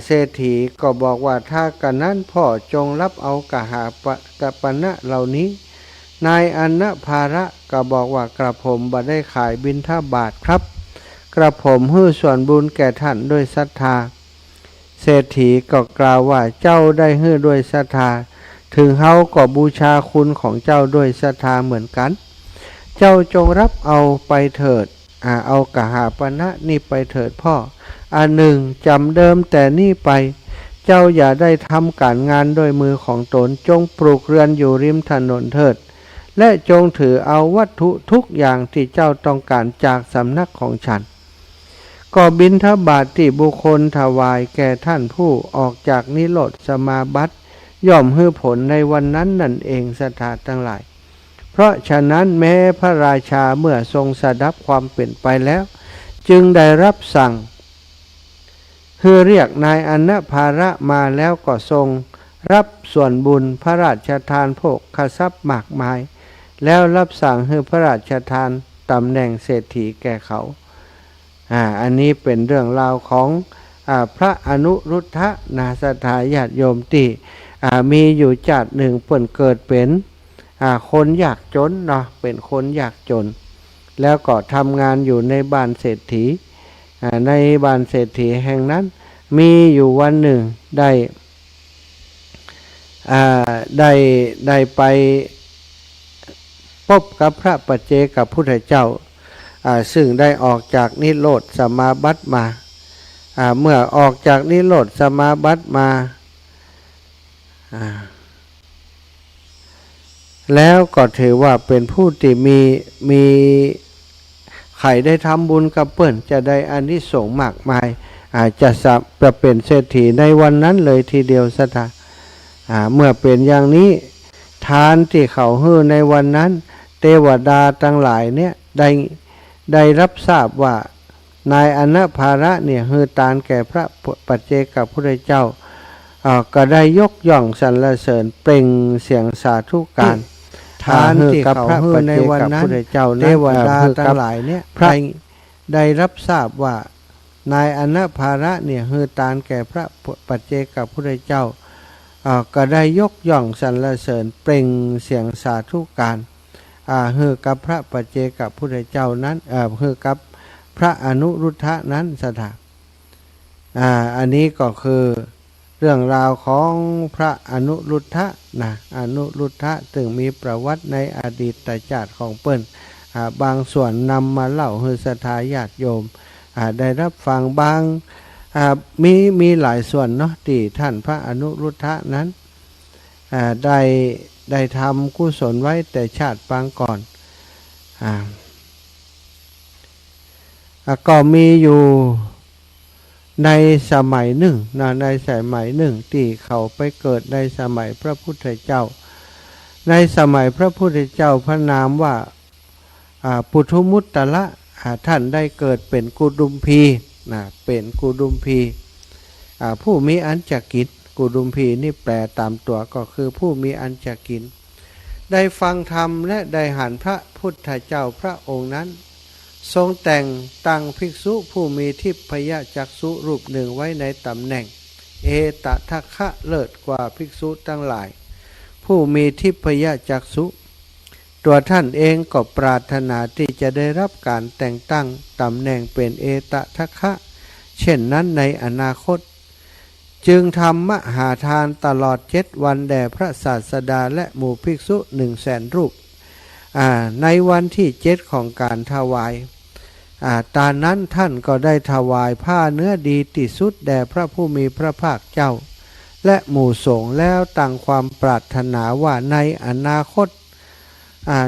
เศรษฐีก็บอกว่าถ้ากันนั้นพ่อจงรับเอากหาปณะเหล่านี้นายอันนะภาระก็บอกว่ากระผมบ่ได้ขายบิณฑบาตครับกระผมฮื้อส่วนบุญแก่ท่านด้วยศรัทธาเศรษฐีก็กล่าวว่าเจ้าได้ฮื้อด้วยศรัทธาถึงเฮาก็บูชาคุณของเจ้าด้วยศรัทธาเหมือนกันเจ้าจงรับเอาไปเถิดเอากหาปณะนี่ไปเถิดพ่อ1จำเดิมแต่นี่ไปเจ้าอย่าได้ทำการงานด้วยมือของตนจงปลูกเรือนอยู่ริมถนนเถิดและจงถือเอาวัตถุทุกอย่างที่เจ้าต้องการจากสำนักของฉันก็บิณฑบาตที่บุคคลถวายแก่ท่านผู้ออกจากนิโรธสมาบัติย่อมให้ผลในวันนั้นนั่นเองสัทธาทั้งหลายเพราะฉะนั้นแม้พระราชาเมื่อทรงสดับความเป็นไปแล้ว จึงได้รับสั่งให้เรียกนายอนะภาระมาแล้วก็ทรงรับส่วนบุญพระราชทานโภคทรัพย์มากมายแล้วรับสั่งให้พระราชทานตำแหน่งเศรษฐีแก่เขาอันนี้เป็นเรื่องราวของพระอนุรุทธะนาสถาญาติโยมที่มีอยู่ชาติหนึ่งเพิ่นเกิดเป็นคนยากจนเนาะเป็นคนยากจนแล้วก็ทำงานอยู่ในบ้านเศรษฐีในบ้านเศรษฐีแห่งนั้นมีอยู่วันหนึ่งได้ไปพบกับพระปัจเจกพุทธเจ้าซึ่งได้ออกจากนิโรธสมาบัติมาเมื่อออกจากนิโรธสมาบัติมาแล้วก็ถือว่าเป็นผู้ที่มีใครได้ทำบุญกับเปิ้นจะได้อานิสงส์มากมายจะเป็นเศรษฐีในวันนั้นเลยทีเดียวซะท่าเมื่อเป็นอย่างนี้ทานที่เขาให้ในวันนั้นเทวดาทั้งหลายเนี่ยได้รับทราบว่านายอนะภาระเนี่ยให้ทานแก่พระปัจเจกพุทธเจ้าก็ได้ยกย่องสรรเสริญเปล่งเสียงสาธุการทานที่เขาให้ในวันนั้นเทวดาทั้งหลายเนี่ยได้รับทราบว่านายอนะภาระเนี่ยให้ทานแก่พระปัจเจกพุทธเจ้าก็ได้ยกย่องสรรเสริญเปล่งเสียงสาธุการให้กับพระปัจเจกพุทธเจ้านั้นให้กับพระอนุรุทธะนั้นสถาอันนี้ก็คือเรื่องราวของพระอนุรุทธะนะอนุรุทธะถึงมีประวัติในอดีตชาติของเปิ้นบางส่วนนำมาเล่าให้ศรัทธาญาติโยมได้รับฟังบางมีหลายส่วนเนาะที่ท่านพระอนุรุทธะนั้นได้ทำกุศลไว้แต่ชาติปางก่อนก็มีอยู่ในสมัยหนึ่งนะในสมัยหนึ่งที่เขาไปเกิดในสมัยพระพุทธเจ้าในสมัยพระพุทธเจ้าพระนามว่าปุถุมุตตละท่านได้เกิดเป็นกุดุมพีนะเป็นกุดุมพีผู้มีอันจะกินกุดุมพีนี่แปลตามตัวก็คือผู้มีอันจะกินได้ฟังธรรมและได้หันพระพุทธเจ้าพระองค์นั้นทรงแต่งตั้งภิกษุผู้มีทิพยจักษุรูปหนึ่งไว้ในตำแหน่งเอตทัคคะเลิศกว่าภิกษุทั้งหลายผู้มีทิพยจักษุตัวท่านเองก็ปรารถนาที่จะได้รับการแต่งตั้งตำแหน่งเป็นเอตทัคคะเช่นนั้นในอนาคตจึงทำมหาทานตลอด7 วันแด่พระศาสดาและหมู่ภิกษุ100,000 รูปในวันที่7ของการถวายตอนนั้นท่านก็ได้ถวายผ้าเนื้อดีที่สุดแด่พระผู้มีพระภาคเจ้าและหมู่สงฆ์แล้วตั้งความปรารถนาว่าในอนาคต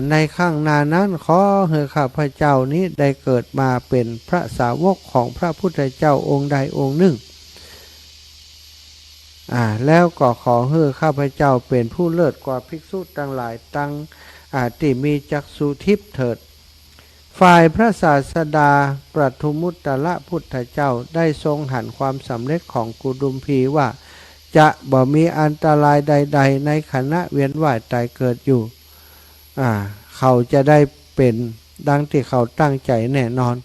ในข้างหน้านั้นขอให้ข้าพเจ้านี้ได้เกิดมาเป็นพระสาวกของพระพุทธเจ้าองค์ใดองค์หนึ่งแล้วก็ขอให้ข้าพเจ้าเป็นผู้เลิศกว่าภิกษุทั้งหลายตั้งที่มีจักษุทิพย์เถิดฝ่ายพระศาสดาปทุมุตตละพุทธเจ้าได้ทรงหันความสำเร็จของกุดุมพีว่าจะบ่มีอันตรายใดๆในขณะเวียนว่ายตายเกิดอยู่เขาจะได้เป็นดังที่เขาตั้งใจแน่นอน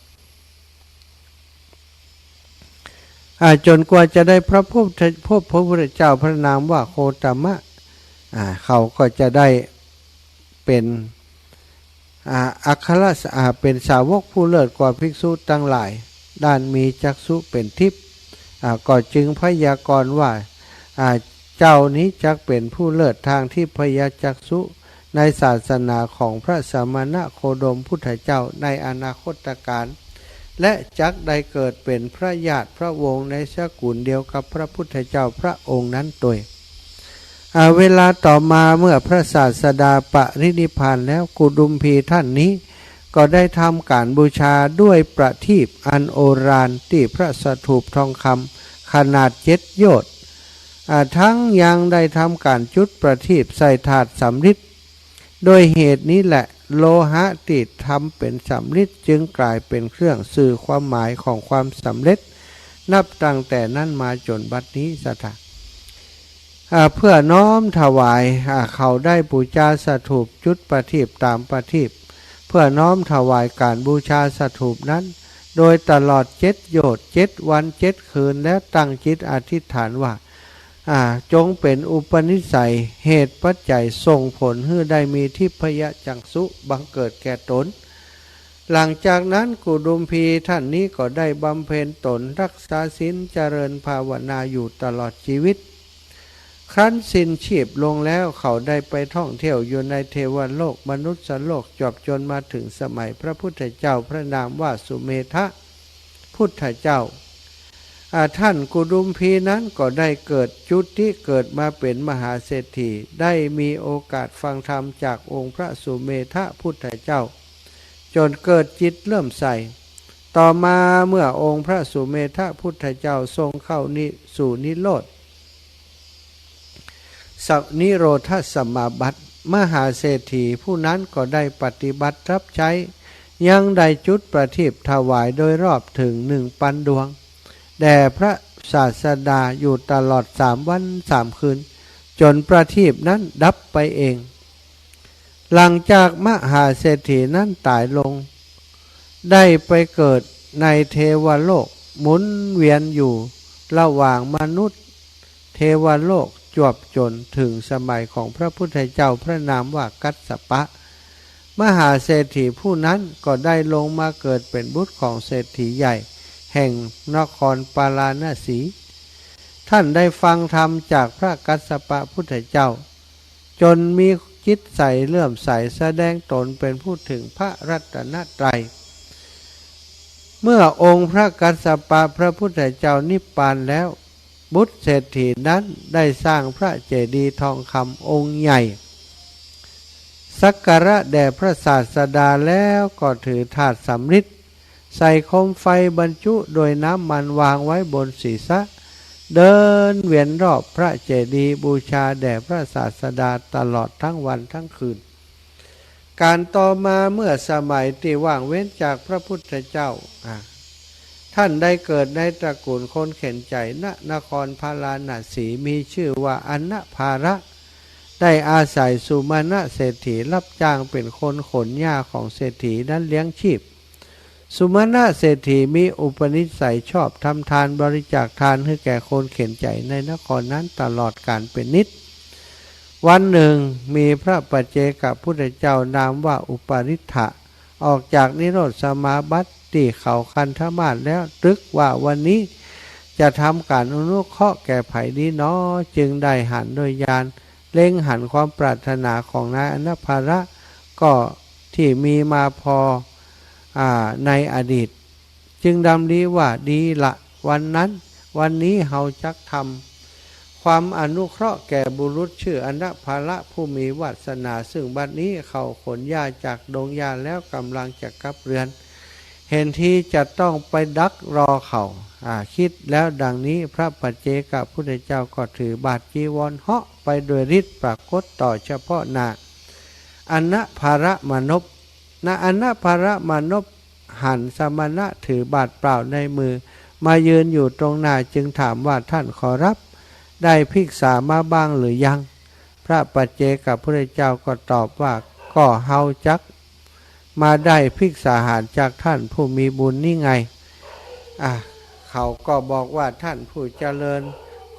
จนกว่าจะได้พระพุทธเจ้าพระนามว่าโคตมะเขาก็จะได้เป็นอัครเป็นสาวกผู้เลิศกว่าภิกษุทั้งหลายด้านมีจักษุเป็นทิพย์ก็จึงพยากรณ์ว่าเจ้านี้จักเป็นผู้เลิศทางที่พยาจักษุในศาสนาของพระสมณโคดมพุทธเจ้าในอนาคตการและจักได้เกิดเป็นพระญาติพระวงศ์ในสกุลเดียวกับพระพุทธเจ้าพระองค์นั้นตัวเวลาต่อมาเมื่อพระศาสดาปรินิพพานแล้วกุดุมพีท่านนี้ก็ได้ทำการบูชาด้วยประทีปอันโอฬารที่พระสถูปทองคำขนาด7 โยชน์ทั้งยังได้ทำการจุดประทีปใส่ถาดสำริดโดยเหตุนี้แหละ โลหะที่ทำเป็นสำริดจึงกลายเป็นเครื่องสื่อความหมายของความสำเร็จนับตั้งแต่นั้นมาจนบัดนี้สถานเพื่อน้อมถวายเขาได้บูชาสถูปจุดประทีปตามประทีปเพื่อน้อมถวายการบูชาสถูปนั้นโดยตลอด7 โยชน์7 วัน7 คืนแล้วตั้งจิตอธิษฐานว่าจงเป็นอุปนิสัยเหตุปัจจัยส่งผลให้ได้มีทิพยจักษุบังเกิดแก่ตนหลังจากนั้นกุดุมพีท่านนี้ก็ได้บำเพ็ญตนรักษาศีลเจริญภาวนาอยู่ตลอดชีวิตครั้นสิ้นชีพลงแล้วเขาได้ไปท่องเที่ยวอยู่ในเทวโลกมนุษย์โลกจบจนมาถึงสมัยพระพุทธเจ้าพระนามว่าสุเมธะพุทธเจ้าท่านกุดุมพีนั้นก็ได้เกิดจุติเกิดมาเป็นมหาเศรษฐีได้มีโอกาสฟังธรรมจากองค์พระสุเมธะพุทธเจ้าจนเกิดจิตเริ่มใสต่อมาเมื่อองค์พระสุเมธะพุทธเจ้าทรงเข้าสู่นิโรธนิโรธสมาบัติมหาเศรษฐีผู้นั้นก็ได้ปฏิบัติรับใช้ยังได้จุดประทีปถวายโดยรอบถึง1,000 ดวงแด่พระศาสดาอยู่ตลอด3 วัน 3 คืนจนประทีปนั้นดับไปเองหลังจากมหาเศรษฐีนั้นตายลงได้ไปเกิดในเทวโลกหมุนเวียนอยู่ระหว่างมนุษย์เทวโลกจวบจนถึงสมัยของพระพุทธเจ้าพระนามว่ากัสสปะมหาเศรษฐีผู้นั้นก็ได้ลงมาเกิดเป็นบุตรของเศรษฐีใหญ่แห่งนครปาราณสีท่านได้ฟังธรรมจากพระกัสสปะพุทธเจ้าจนมีจิตใสเลื่อมใสแสดงตนเป็นผู้ถึงพระรัตนตรัยเมื่อองค์พระกัสสปะพระพุทธเจ้านิพพานแล้วบุตรเศรษฐีนั้นได้สร้างพระเจดีย์ทองคำองค์ใหญ่สักการะแด่พระศาสดาแล้วก็ถือถาดสำริดใส่โคมไฟบรรจุโดยน้ำมันวางไว้บนศีรษะเดินเวียนรอบพระเจดีย์บูชาแด่พระศาสดาตลอดทั้งวันทั้งคืนการต่อมาเมื่อสมัยที่ว่างเว้นจากพระพุทธเจ้าท่านได้เกิดในตระกูลคนเข็นใจณนครพาราณสีมีชื่อว่าอนะภาระได้อาศัยสุมาณะเศรษฐีรับจ้างเป็นคนขนหญ้าของเศรษฐีนั้นเลี้ยงชีพสุมาณะเศรษฐีมีอุปนิสัยชอบทำทานบริจาคทานให้แก่คนเข็นใจในนครนั้นตลอดกาลเป็นนิจวันหนึ่งมีพระปัจเจกพุทธเจ้านามว่าอุปาริทธะออกจากนิโรธสมาบัติที่เขาคันธมาศแล้วตรึกว่าวันนี้จะทำการอนุเคราะห์แก่ไผ่ดีน้อจึงได้หันโดยญาณเล็งหันความปรารถนาของนายอนะภาระก็ที่มีมาพอในอดีตจึงดำริว่าดีละวันนี้เฮาจักทำความอนุเคราะห์แก่บุรุษชื่ออนะภาระผู้มีวาสนาซึ่งบัดนี้เขาขนหญ้าจากดงหญ้าแล้วกำลังจะกลับเรือนเห็นที่จะต้องไปดักรอเขาคิดแล้วดังนี้พระปัจเจกพุทธเจ้าก็ถือบาทจีวรเหาะไปโดยฤทธิ์ปรากฏต่อเฉพาะหน้าอนะภารมนพอนะภารมนพหันสมณะถือบาทเปล่าในมือมายืนอยู่ตรงหน้าจึงถามว่าท่านขอรับได้ภิกษามาบ้างหรือยังพระปัจเจกพุทธเจ้าก็ตอบว่าก็เฮาจักมาได้ภิกษาหารจากท่านผู้มีบุญนี่ไงเขาก็บอกว่าท่านผู้เจริญ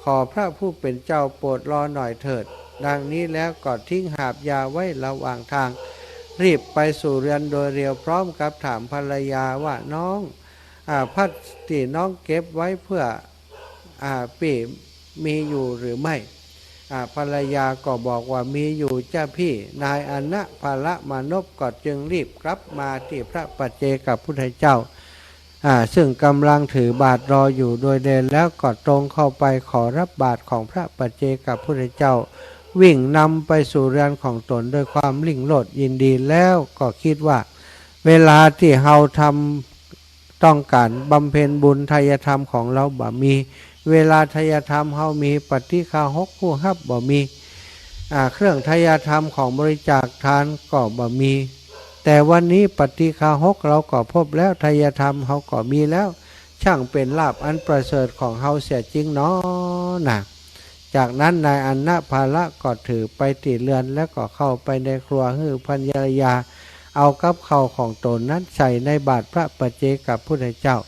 ขอพระผู้เป็นเจ้าโปรดรอหน่อยเถิดดังนี้แล้วก็ทิ้งหาบยาไว้ระหว่างทางรีบไปสู่เรือนโดยเร็วพร้อมกับถามภรรยาว่าน้องพัดที่น้องเก็บไว้เพื่อปีมีอยู่หรือไม่ภรรยาก็บอกว่ามีอยู่เจ้าพี่นายอนะภารมนพก็จึงรีบกลับมาที่พระปัจเจกพุทธเจ้าซึ่งกำลังถือบาตรรออยู่โดยเดินแล้วก็ตรงเข้าไปขอรับบาตรของพระปัจเจกพุทธเจ้าวิ่งนำไปสู่เรือนของตนด้วยความลิ่งโลดยินดีแล้วก็คิดว่าเวลาที่เฮาต้องการบำเพ็ญบุญทายธรรมของเราบ่มีเวลาทายธรรมเฮามีปฏิฆาหกผู้ฮับบ่มีเครื่องทายธรรมของบริจาคทานก็บ่มี แต่วันนี้ปฏิฆาหกเราก็พบแล้วไทยธรรมเขาก็มีแล้วช่างเป็นลาภอันประเสริฐของเฮาเสียจริงเนาะนะจากนั้นนายอันนะภาละก็ถือไปติเรือนแล้วก็เข้าไปในครัวฮือภรรยาเอากับข้าวของตนนั้นใส่ในบาตรพระปัจเจกับพุทธเจ้า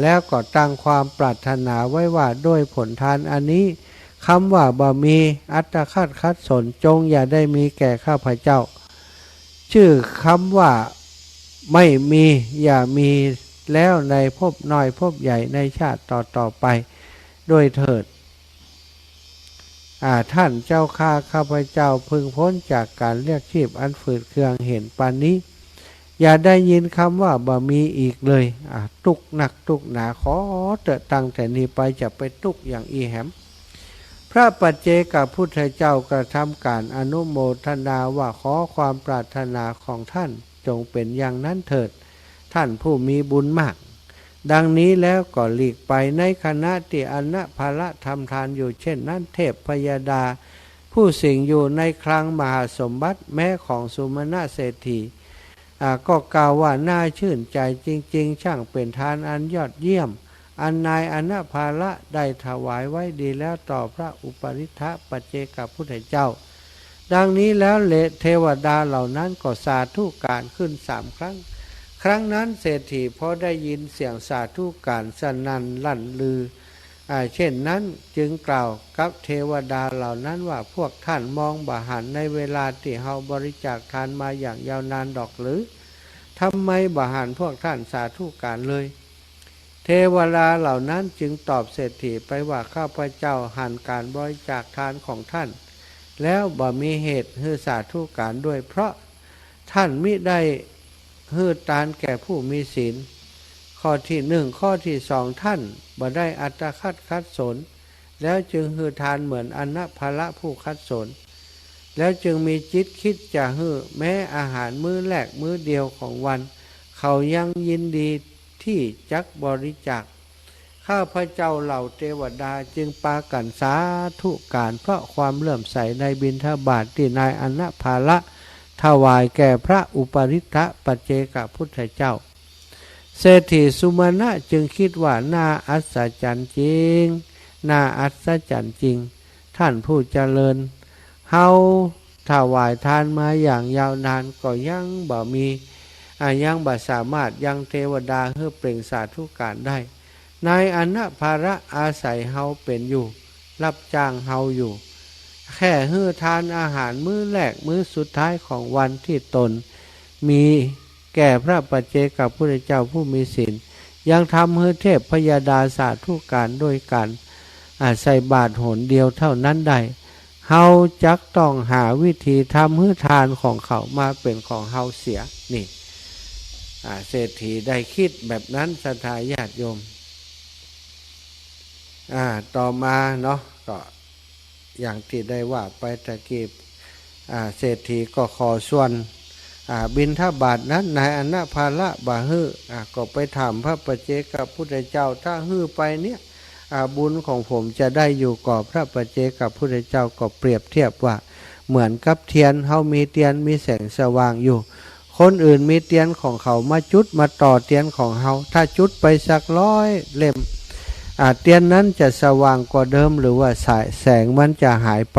แล้วก็ตั้งความปรารถนาไว้ว่าด้วยผลทานอันนี้คำว่าบ่มีอัตคัดสนจงอย่าได้มีแก่ข้าพเจ้าชื่อคำว่าไม่มีอย่ามีแล้วในภพน้อยภพใหญ่ในชาติต่อไปด้วยเถิดท่านเจ้าข้าพเจ้าพึงพ้นจากการเรียกชีพอันฝืดเคืองเห็นปานนี้อย่าได้ยินคำว่าบ่มีอีกเลยตุกหนักตุกหนาขอเตอะตั้งแต่นี้ไปจะไปตุกอย่างอีแหมพระปัจเจกพุทธเจ้ากระทำการอนุโมทนาว่าขอความปรารถนาของท่านจงเป็นอย่างนั้นเถิดท่านผู้มีบุญมากดังนี้แล้วก็หลีกไปในคณะที่อันนะภาละทำทานอยู่เช่นนั้นเทพพยดาผู้สิงอยู่ในคลังมหาสมบัติแม้ของสุมาณะเศรษฐีก็กล่าวว่าน่าชื่นใจจริงๆช่างเป็นทานอันยอดเยี่ยมอันนายอนะภาละได้ถวายไว้ดีแล้วต่อพระอุปริทปัจเจกพุทธเจ้าดังนี้แล้วเทวดาเหล่านั้นก็สาธุการขึ้น3 ครั้งครั้งนั้นเศรษฐีพอได้ยินเสียงสาธุการสนั่นลั่นลือเช่นนั้นจึงกล่าวกับเทวดาเหล่านั้นว่าพวกท่านมองบ่หันในเวลาที่เฮาบริจาคทานมาอย่างยาวนานดอกหรือทำไมบ่หันพวกท่านสาธุการเลยเทวดาเหล่านั้นจึงตอบเศรษฐีไปว่าข้าพเจ้าหันการบริจาคทานของท่านแล้วบ่มีเหตุให้สาธุการด้วยเพราะท่านมิได้ให้ทานแก่ผู้มีศีลข้อที่1ข้อที่2ท่านบ่ได้อัตคัดสนแล้วจึงให้ทานเหมือนอนะภาละผู้คัดสนแล้วจึงมีจิตคิดจะให้แม้อาหารมื้อแรกมื้อเดียวของวันเขายังยินดีที่จักบริจาคข้าพเจ้าเหล่าเทวดาจึงปากันสาธุการเพราะความเลื่อมใสในบิณฑบาตที่นายอนะภาละถวายแก่พระอุปริทปัจเจกพุทธเจ้าเศรษฐีสุมาณะจึงคิดว่าน่าอัศจรรย์จริงน่าอัศจรรย์จริงท่านผู้เจริญเฮาถวายทานมาอย่างยาวนานก็ยังบ่มียังบ่สามารถยังเทวดาให้เปล่งสาธุการได้นายอนะภาระอาศัยเฮาเป็นอยู่รับจ้างเฮาอยู่แค่ให้ทานอาหารมื้อแรกมื้อสุดท้ายของวันที่ตนมีแก่พระปัจเจกพุทธเจ้าผู้มีศีลยังทำให้เทพพยดาสาธุการด้วยกันใส่บาตรหนเดียวเท่านั้นได้เฮาจักต้องหาวิธีทำให้ทานของเขามาเป็นของเฮาเสียนี่เศรษฐีได้คิดแบบนั้นศรัทธาญาติโยมต่อมาเนาะก็อย่างที่ได้ว่าไปตะกี้เศรษฐีก็ขอส่วนบิณฑบาตนั้นนายอนะภาละบ่ฮื้อก็ไปถามพระปัจเจกพุทธเจ้าถ้าฮื้อไปเนี่ยบุญของผมจะได้อยู่กับพระปัจเจกพุทธเจ้าก็เปรียบเทียบว่าเหมือนกับเทียนเฮามีเทียนมีแสงสว่างอยู่คนอื่นมีเทียนของเขามาจุดมาต่อเทียนของเฮาถ้าจุดไปสัก100 เล่มเทียนนั้นจะสว่างกว่าเดิมหรือว่าแสงมันจะหายไ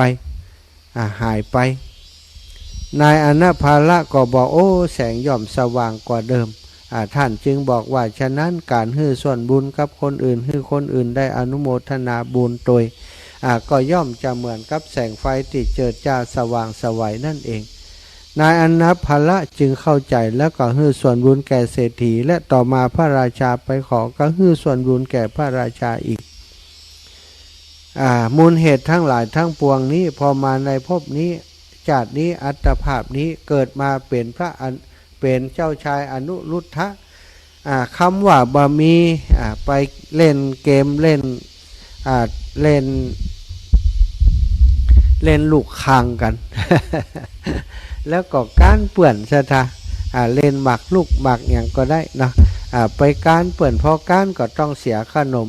ปนายอนะภาละก็บอกโอ้แสงย่อมสว่างกว่าเดิมท่านจึงบอกว่าฉะนั้นการให้ส่วนบุญกับคนอื่นให้คนอื่นได้อนุโมทนาบุญโดยก็ย่อมจะเหมือนกับแสงไฟที่เจิดจ้าสว่างไสวนั่นเองนายอนะภาละจึงเข้าใจแล้วก็ให้ส่วนบุญแก่เศรษฐีและต่อมาพระราชาไปขอก็ให้ส่วนบุญแก่พระราชาอีกมูลเหตุทั้งหลายทั้งปวงนี้พอมาในภพนี้ชาตินี้อัตภาพนี้เกิดมาเป็นเจ้าชายอนุรุทธะคำว่าบะมีไปเล่นเกมเล่นลูกคางกัน แล้วก็การเปื่อนซะท่าเล่นหมักลูกหมักอย่างก็ได้นะไปการเปื่อนพอการก็ต้องเสียขนม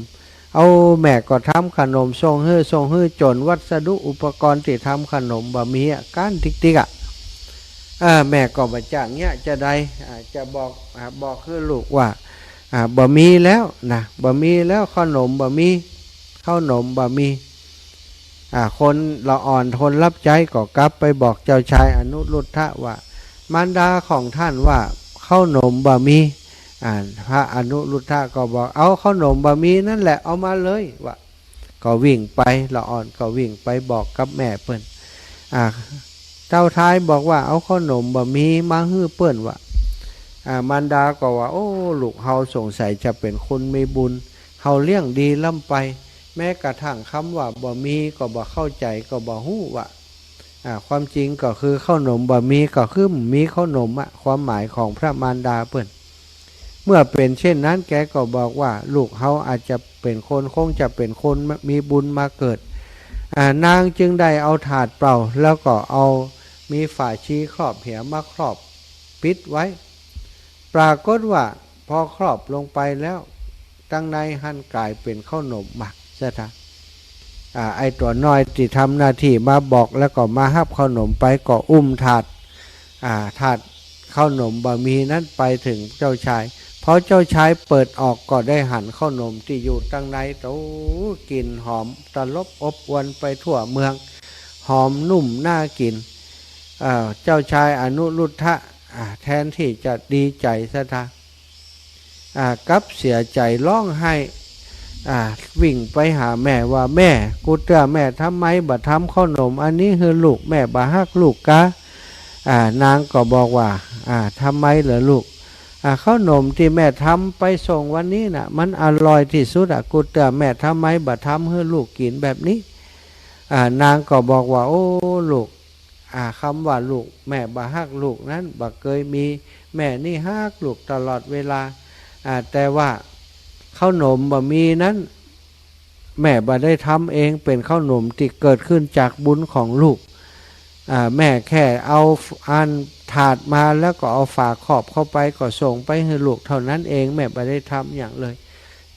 เอาแม่ก็ทำขนมทรงฮื้อจนวัสดุอุปกรณ์ที่ทำขนมบะหมี่ก้านติ๊ก แม่ก็มาจากเนี้ยจะได้จะบอกคือลูกว่าบ่มีแล้วนะบ่มีแล้วขนมบ่มีข้าวหนมบ่มีคนละอ่อนทนรับใจก็กลับไปบอกเจ้าชายอนุรุทธะว่ามารดาของท่านว่าข้าวหนมบ่มีพระอนุรุทธะก็บอกเอาข้าวหนมบ่มีนั่นแหละเอามาเลยว่าก็วิ่งไปละอ่อนก็วิ่งไปบอกกับแม่เปิ้นเจ้าชายบอกว่าเอาข้าวหนมบ่มีมาฮื้อเปิ้นว่ามารดาก็ว่าโอ้ลูกเฮาสงสัยจะเป็นคนมีบุญเฮาเลี้ยงดีล่ำไปแม้กระทั่งคำว่าบ่มีก็บ่เข้าใจก็บ่ฮู้ว่าความจริงก็คือข้าวหนมบ่มีก็คือมีข้าวหนมความหมายของพระมารดาเปิ้นเมื่อเป็นเช่นนั้นแกก็บอกว่าลูกเฮาอาจจะเป็นคนคงจะเป็นคนมีบุญมาเกิดนางจึงได้เอาถาดเปล่าแล้วก็เอามีฝาชีครอบเหี่ยมาครอบปิดไว้ปรากฏว่าพอครอบลงไปแล้วตั้งในหั่นกลายเป็นข้าวหนมหมักซะท่าไอตัวน้อยที่ทำหน้าที่มาบอกแล้วก็มาฮับข้าวหนมไปก็อุ้มถาดข้าวหนมบะหมี่นั้นไปถึงเจ้าชายพอเจ้าชายเปิดออกก็ได้หั่นข้าวหนมที่อยู่ตั้งในโอ้กลิ่นหอมตลบอบอวนไปทั่วเมืองหอมนุ่มน่ากินเจ้าชายอนุรุทธะแทนที่จะดีใจซะท่ากลับเสียใจร้องไห้วิ่งไปหาแม่ว่าแม่กูเตือนแม่ทำไมบ่ทำข้าวหนมอันนี้คือลูกแม่บ่ฮักลูกกะนางก็บอกว่าทำไมเหรอลูกข้าวหนมที่แม่ทำไปส่งวันนี้น่ะมันอร่อยที่สุดกูเตือนแม่ทำไมบ่ทำให้ลูกกินแบบนี้นางก็บอกว่าโอ้ลูกคำว่าลูกแม่บ่ฮักลูกนั้นบ่เคยมีแม่นี่ฮักลูกตลอดเวลาแต่ว่าข้าวหนมบ่มีนั้นแม่บ่ได้ทำเองเป็นข้าวหนมที่เกิดขึ้นจากบุญของลูกแม่แค่เอาถาดมาแล้วก็เอาฝาครอบเข้าไปก็ส่งไปให้ลูกเท่านั้นเองแม่บ่ได้ทำอย่างเลย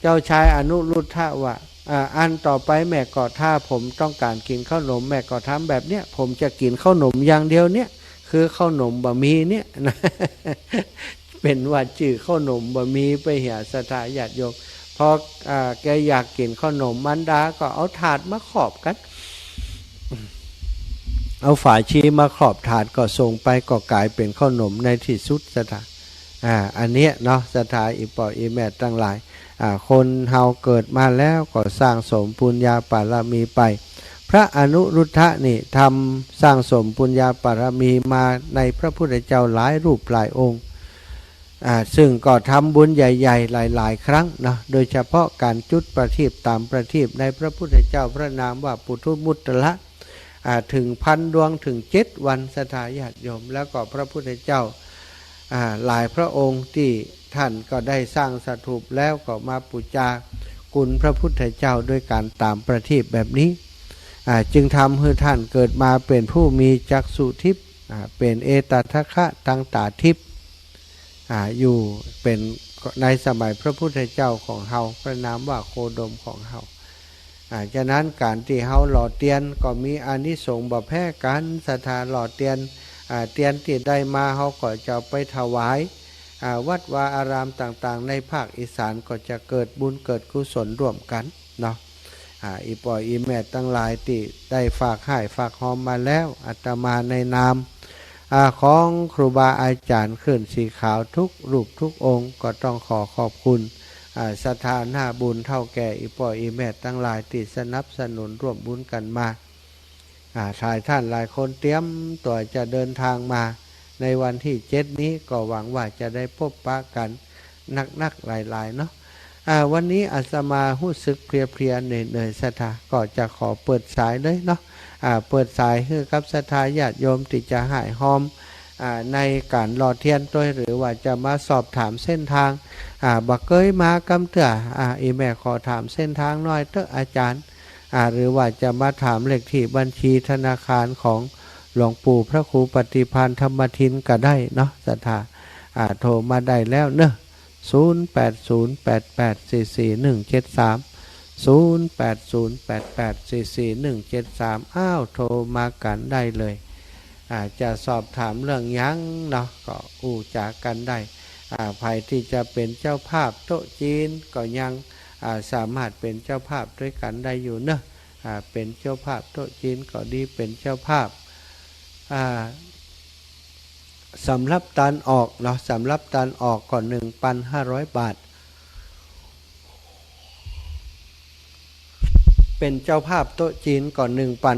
เจ้าชายอนุรุทธะว่าอันต่อไปแม่ก็ถ้าผมต้องการกินข้าวหนมแม่ก็ทำแบบเนี้ยผมจะกินข้าวหนมอย่างเดียวเนี้ยคือข้าวหนมบ่มีเนี่ยนะ เป็นว่าจื่อข้าวหนมบ่มีไปเหี่ยศรัทธาญาติโยมพอแกอยากกินข้าวหนมมารดาก็เอาถาดมาครอบกันเอาฝาชีมาครอบถาดก็ส่งไปก็กลายเป็นข้าวหนมในที่สุดศรัทธาอันเนี้ยเนาะศรัทธาอีปออีแม่ทั้งหลายคนเฮาเกิดมาแล้วก็สร้างสมปุญญาบารมีไปพระอนุรุทธะนี่ทำสร้างสมปุญญาบารมีมาในพระพุทธเจ้าหลายรูปหลายองค์ซึ่งก็ทำบุญใหญ่ๆหลายๆครั้งนะโดยเฉพาะการจุดประทีปตามประทีปในพระพุทธเจ้าพระนามว่าปุถุมุตตะถึง1,000 ดวงถึง7 วันศรัทธาญาติโยมแล้วก็พระพุทธเจ้าหลายพระองค์ที่ท่านก็ได้สร้างสถูปแล้วก็มาบูชาคุณพระพุทธเจ้าด้วยการตามประทีปแบบนี้จึงทำให้ท่านเกิดมาเป็นผู้มีจักษุทิพย์เป็นเอตทัคคะทางตาทิพย์อยู่เป็นในสมัยพระพุทธเจ้าของเฮาพระนามว่าโคดมของเฮาฉะนั้นการที่เฮาหล่อเตียนก็มีอานิสงส์บ่แพ้กันศรัทธาหล่อเตียนเตียนที่ได้มาเฮาก็จะไปถวายวัดวาอารามต่างๆในภาคอีสานก็จะเกิดบุญเกิดกุศลร่วมกันเนาะอีปอยอีแม่ตั้งหลายที่ได้ฝากให้ฝากหอมมาแล้วอาตมาในนามของครูบาอาจารย์ขึ้นสีขาวทุกรูปทุกองค์ก็ต้องขอบคุณศรัทธาหน้าบุญเท่าแก่อีปอยอีแม่ตั้งหลายที่สนับสนุนร่วมบุญกันมาชายท่านหลายคนเตรียมตัวจะเดินทางมาในวันที่7นี้ก็หวังว่าจะได้พบปะกันนักๆหลายๆเนาะวันนี้อาตมารู้สึกเพลียๆเหนื่อยๆศรัทธาก็จะขอเปิดสายเลยเนาะเปิดสายให้กับศรัทธาญาติโยมที่จะหายหอมในการหล่อเทียนด้วยหรือว่าจะมาสอบถามเส้นทางบักเกยมากำเตืออีแม่ขอถามเส้นทางหน่อยเถอะอาจารย์หรือว่าจะมาถามเลขที่บัญชีธนาคารของหลวงปู่พระครูปฏิภาณธรรมทินก็ได้เนาะศรัทธาโทรมาได้แล้วเนอะ0808844173 0808844173อ้าวโทรมากันได้เลย อาจจะสอบถามเรื่องยั้งเนาะก็อู้จากกันได้ใครที่จะเป็นเจ้าภาพโต๊ะจีนก็ยังสามารถเป็นเจ้าภาพด้วยกันได้อยู่เนอะเป็นเจ้าภาพโต๊ะจีนก็ดีเป็นเจ้าภาพสำหรับตานออกเนาะสำหรับตานออกก่อน 1,500 บาทเป็นเจ้าภาพโต๊ะจีนก่อน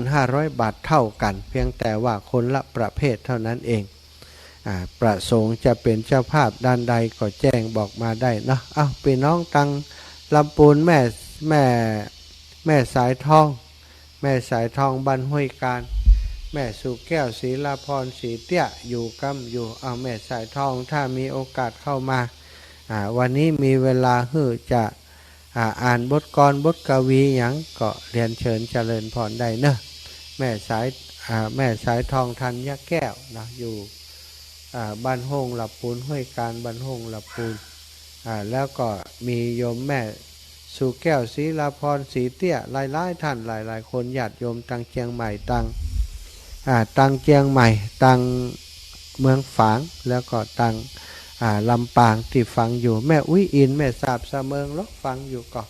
1,500 บาทเท่ากันเพียงแต่ว่าคนละประเภทเท่านั้นเองประสงค์จะเป็นเจ้าภาพด้านใดก็แจ้งบอกมาได้เนาะพี่น้องตังลำปูนแม่สายทองบ้านห้วยการแม่สุแก้วศรีลาพรศรีเตี้ยอยู่แม่สายทองถ้ามีโอกาสเข้ามาวันนี้มีเวลาจะอ่านบทกลบทกวีอย่างก็เรียนเชิญเจริญพรได้เนอะแม่สายทองธัญแก้วนะอยู่บ้านห้องหลับปูนห้วยการบ้านห้องหลับปูนแล้วก็มีโยมแม่สุแก้วศรีลาพรศรีเตี้ยหลายท่านหลายคนญาติโยมตังเชียงใหม่ตังเชียงใหม่ตังเมืองฝางแล้วก็ตังลำปางที่ฟังอยู่แม่อุ้ยอินแม่สาบเสมิงลกฟังอยู่ก็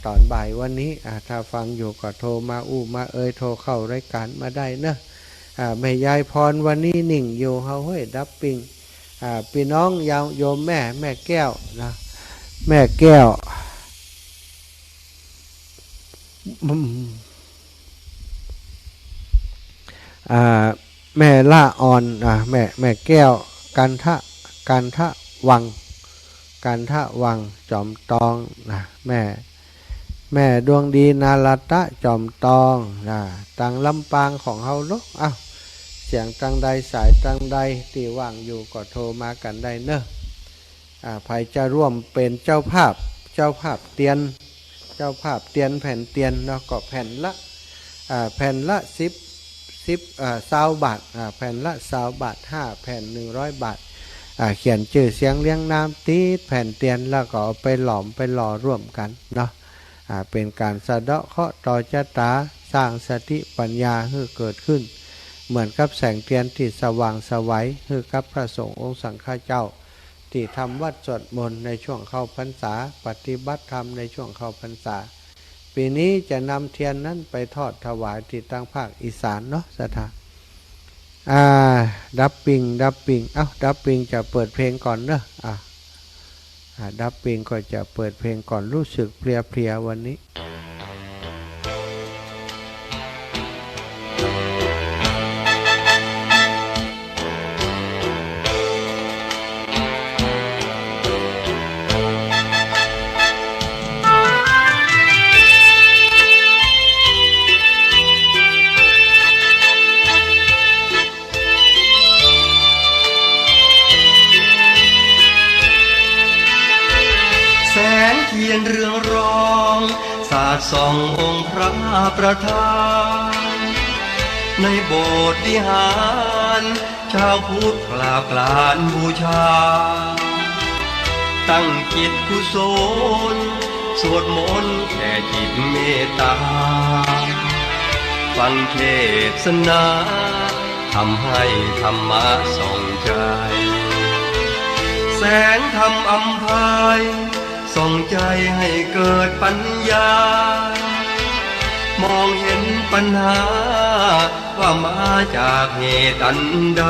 ตอนบ่ายวันนี้ถ้าฟังอยู่ก็โทรมามาโทรเข้ารายการมาได้เนอะแม่ยายพรวันนี้นิ่งอยู่เฮาเฮ้ยดับปิงพี่น้องโยมแม่แก้วนะแม่แก้วแม่ล่าอ่อนแม่แก้วกันทะวังจอมตองนะแม่ดวงดีนาลตะจอมตองตังลำปางของเฮาลูกเสียงตังใดสายตังใดที่ว่างอยู่ก็โทรมากันได้เนอะใครจะร่วมเป็นเจ้าภาพเตียนแผ่นเตียนเนาะก็แผ่นละ20 บาทแผ่นละ20 บาท5แผ่น100 บาทเขียนชื่อเสียงเลี้ยงน้ำติดแผ่นเตียนแล้วก็เอาไปหลอมไปหล่อร่วมกันเนาะเป็นการสะเดาะเคราะห์ต่อชะตาสร้างสติปัญญาให้เกิดขึ้นเหมือนกับแสงเทียนที่สว่างไสวให้กับพระสงฆ์องค์สังฆเจ้าที่ทำวัดสวดมนต์ในช่วงเข้าพรรษาปฏิบัติธรรมในช่วงเข้าพรรษาปีนี้จะนำเทียนนั้นไปทอดถวายที่ตั้งภาคอีสานเนาะสถาดับปิงดับปิงจะเปิดเพลงก่อนเนอะดับปิงก็จะเปิดเพลงก่อนรู้สึกเพลียวันนี้เทียนเรืองรองสาดส่ององค์พระประธานในโบสถ์วิหารชาวพุทธกราบกรานบูชาตั้งจิตกุศลสวดมนต์แผ่จิตเมตตาฟังเทศนาทำให้ธรรมะส่องใจแสงธรรมอำไพส่องใจให้เกิดปัญญามองเห็นปัญหาว่ามาจากเหตุอันใด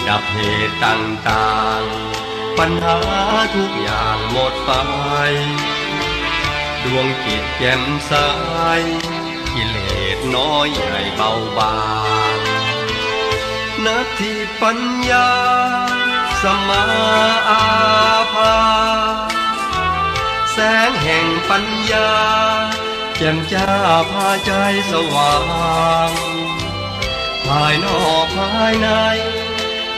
ดับเหตุต่างๆปัญหาทุกอย่างหมดไปดวงจิตแจ่มใสกิเลสน้อยใหญ่เบาบางนาทีปัญญาสมาอาภาแสงแห่งปัญญาแจ่มจ้าพาใจสว่างภายนอกภายใน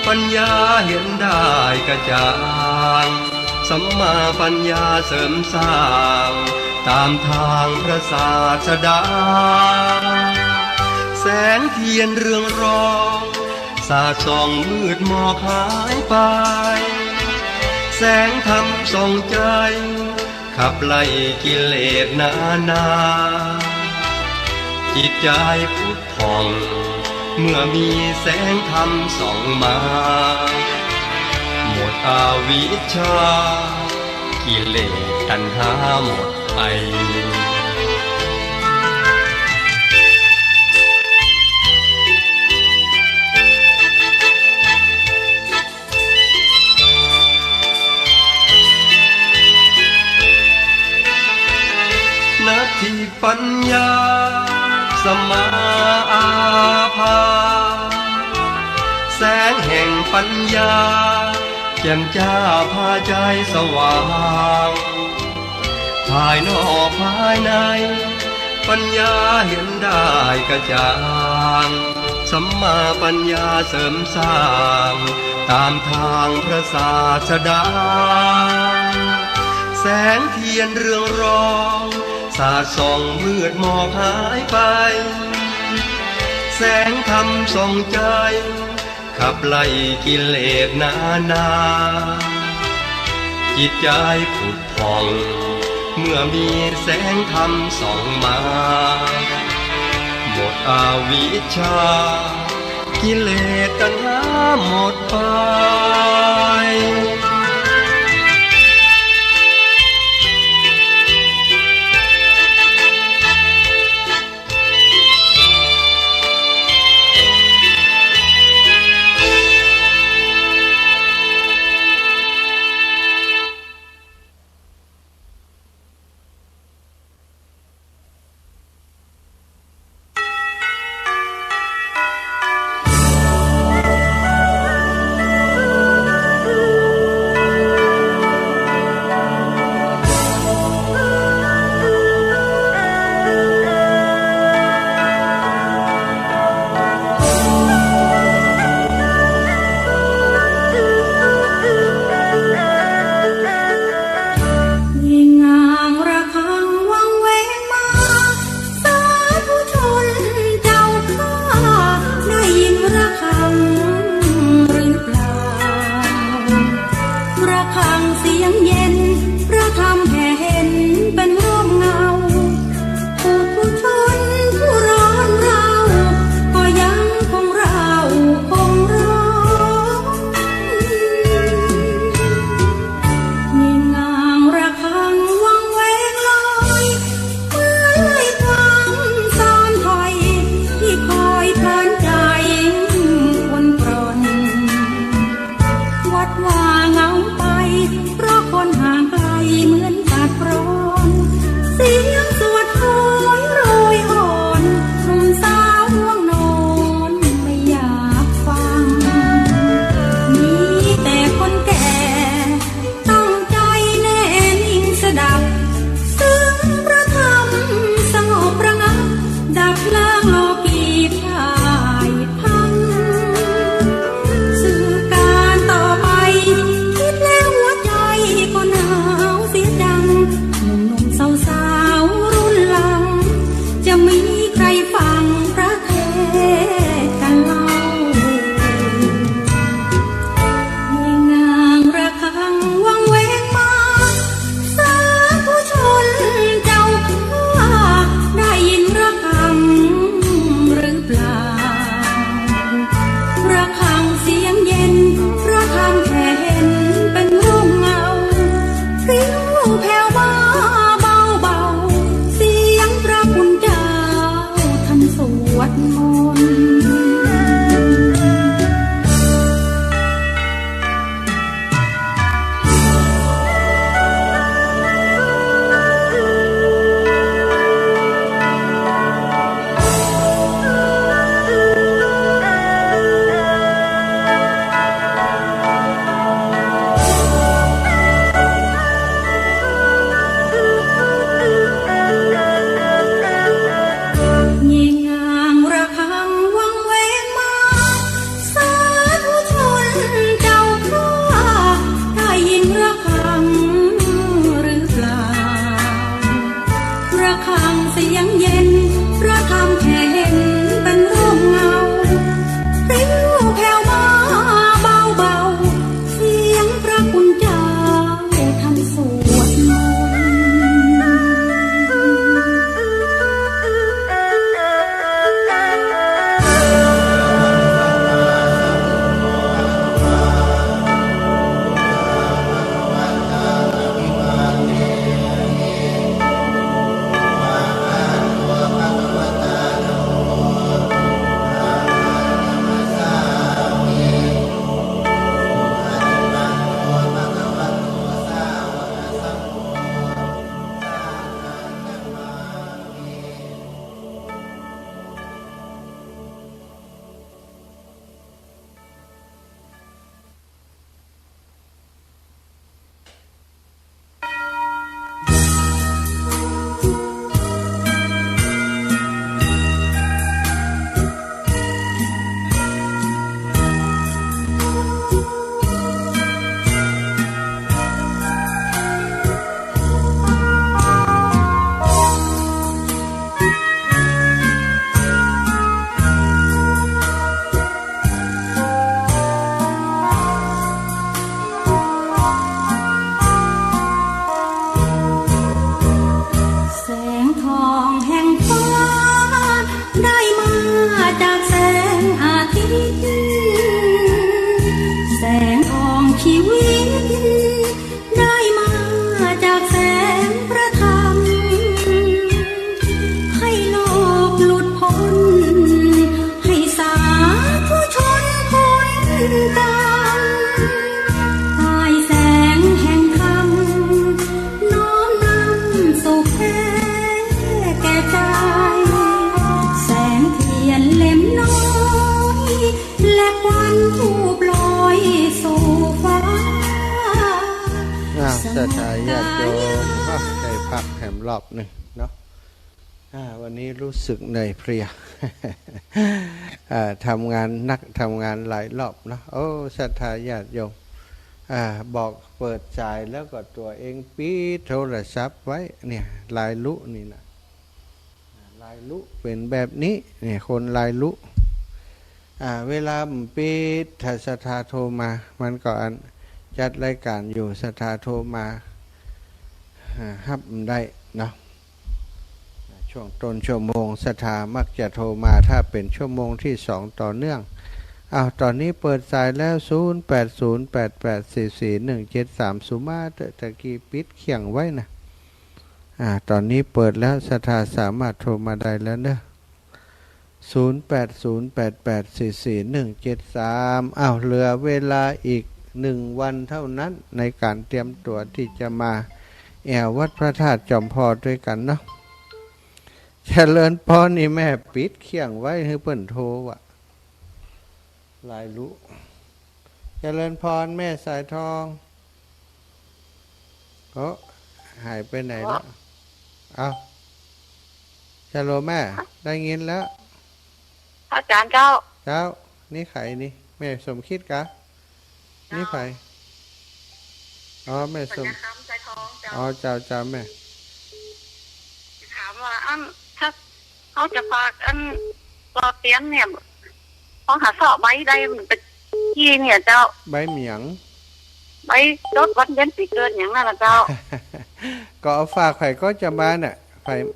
ปัญญาเห็นได้กระจ่างสัมมาปัญญาเสริมสร้างตามทางพระศาสดาแสงเทียนเรืองรองสาดส่องมืดหมอกหายไปแสงธรรมส่องใจขับไล่กิเลสนาจิตใจพุทธผ่อง เมื่อมีแสงธรรมส่องมาหมดอาวิชชากิเลสตัณหาหมดไปนาทีปัญญาสมาอาภาแสงแห่งปัญญาแจ่มจ้าพาใจสว่างภายนอกภายในปัญญาเห็นได้กระจ่างสัมมาปัญญาเสริมสร้างตามทางพระศาสดาแสงเทียนเรืองรองสาดส่องมืดหมอกหายไปแสงธรรมส่องใจขับไล่กิเลสนาจิตใจผุดผ่องเมื่อมีแสงธรรมส่องมาหมดอาวิชชากิเลสตัณหาหมดไป ใจ แสงเทียนเล่มน้อยและควันทูบลอยสู่ฟ้า สถาญาติโยมได้พักแหมรอบหนึ่งเนาะวันนี้รู้สึกเหนื่อยเพลีย ทำงานนักทำงานหลายรอบเนาะโอ้สถาญาติโยมบอกเปิดจ่ายแล้วก็ตัวเองปิดโทรศัพท์ไว้เนี่ยลายลุนี่นะลายลุเป็นแบบนี้เนี่ยคนลายลุเวลาปิดถ้าสถาโทรมามันก็จัดรายการอยู่สถาโทรมาฮับได้เนาะช่วงต้นชั่วโมงสถามักจะโทรมาถ้าเป็นชั่วโมงที่2ต่อเนื่องตอนนี้เปิดสายแล้ว0808844173สุมาตะกี้ปิดเขียงไว้นะตอนนี้เปิดแล้วสถาสามารถโทรมาได้แล้วเนอะ0808844173เหลือเวลาอีก1 วันเท่านั้นในการเตรียมตัวที่จะมาแอววัดพระธาตุจอมพอด้วยกันเนาะเจริญพรนี่แม่ปิดเขียงไว้ให้เปิ้นโทรว่ะลายรู้เจริญพรแม่สายทองหายไปไหนแล้วฮัลโหลแม่ได้ยินแล้วอาจารย์เจ้านี่ไข่นี่แม่สมคิดกะนี่ไข่แม่สมเจ้าแม่ถามว่าถ้าเขาจะฝากรอเตียนเนี่ยเขาหาสอบใบได้เป็นที่เนี่ยเจ้าใบเหมียงใบรถวันเดือนปีเกิดอย่างนั้นนะเจ้า ก็เอาฝากไผ่ก็จะมาน่ะ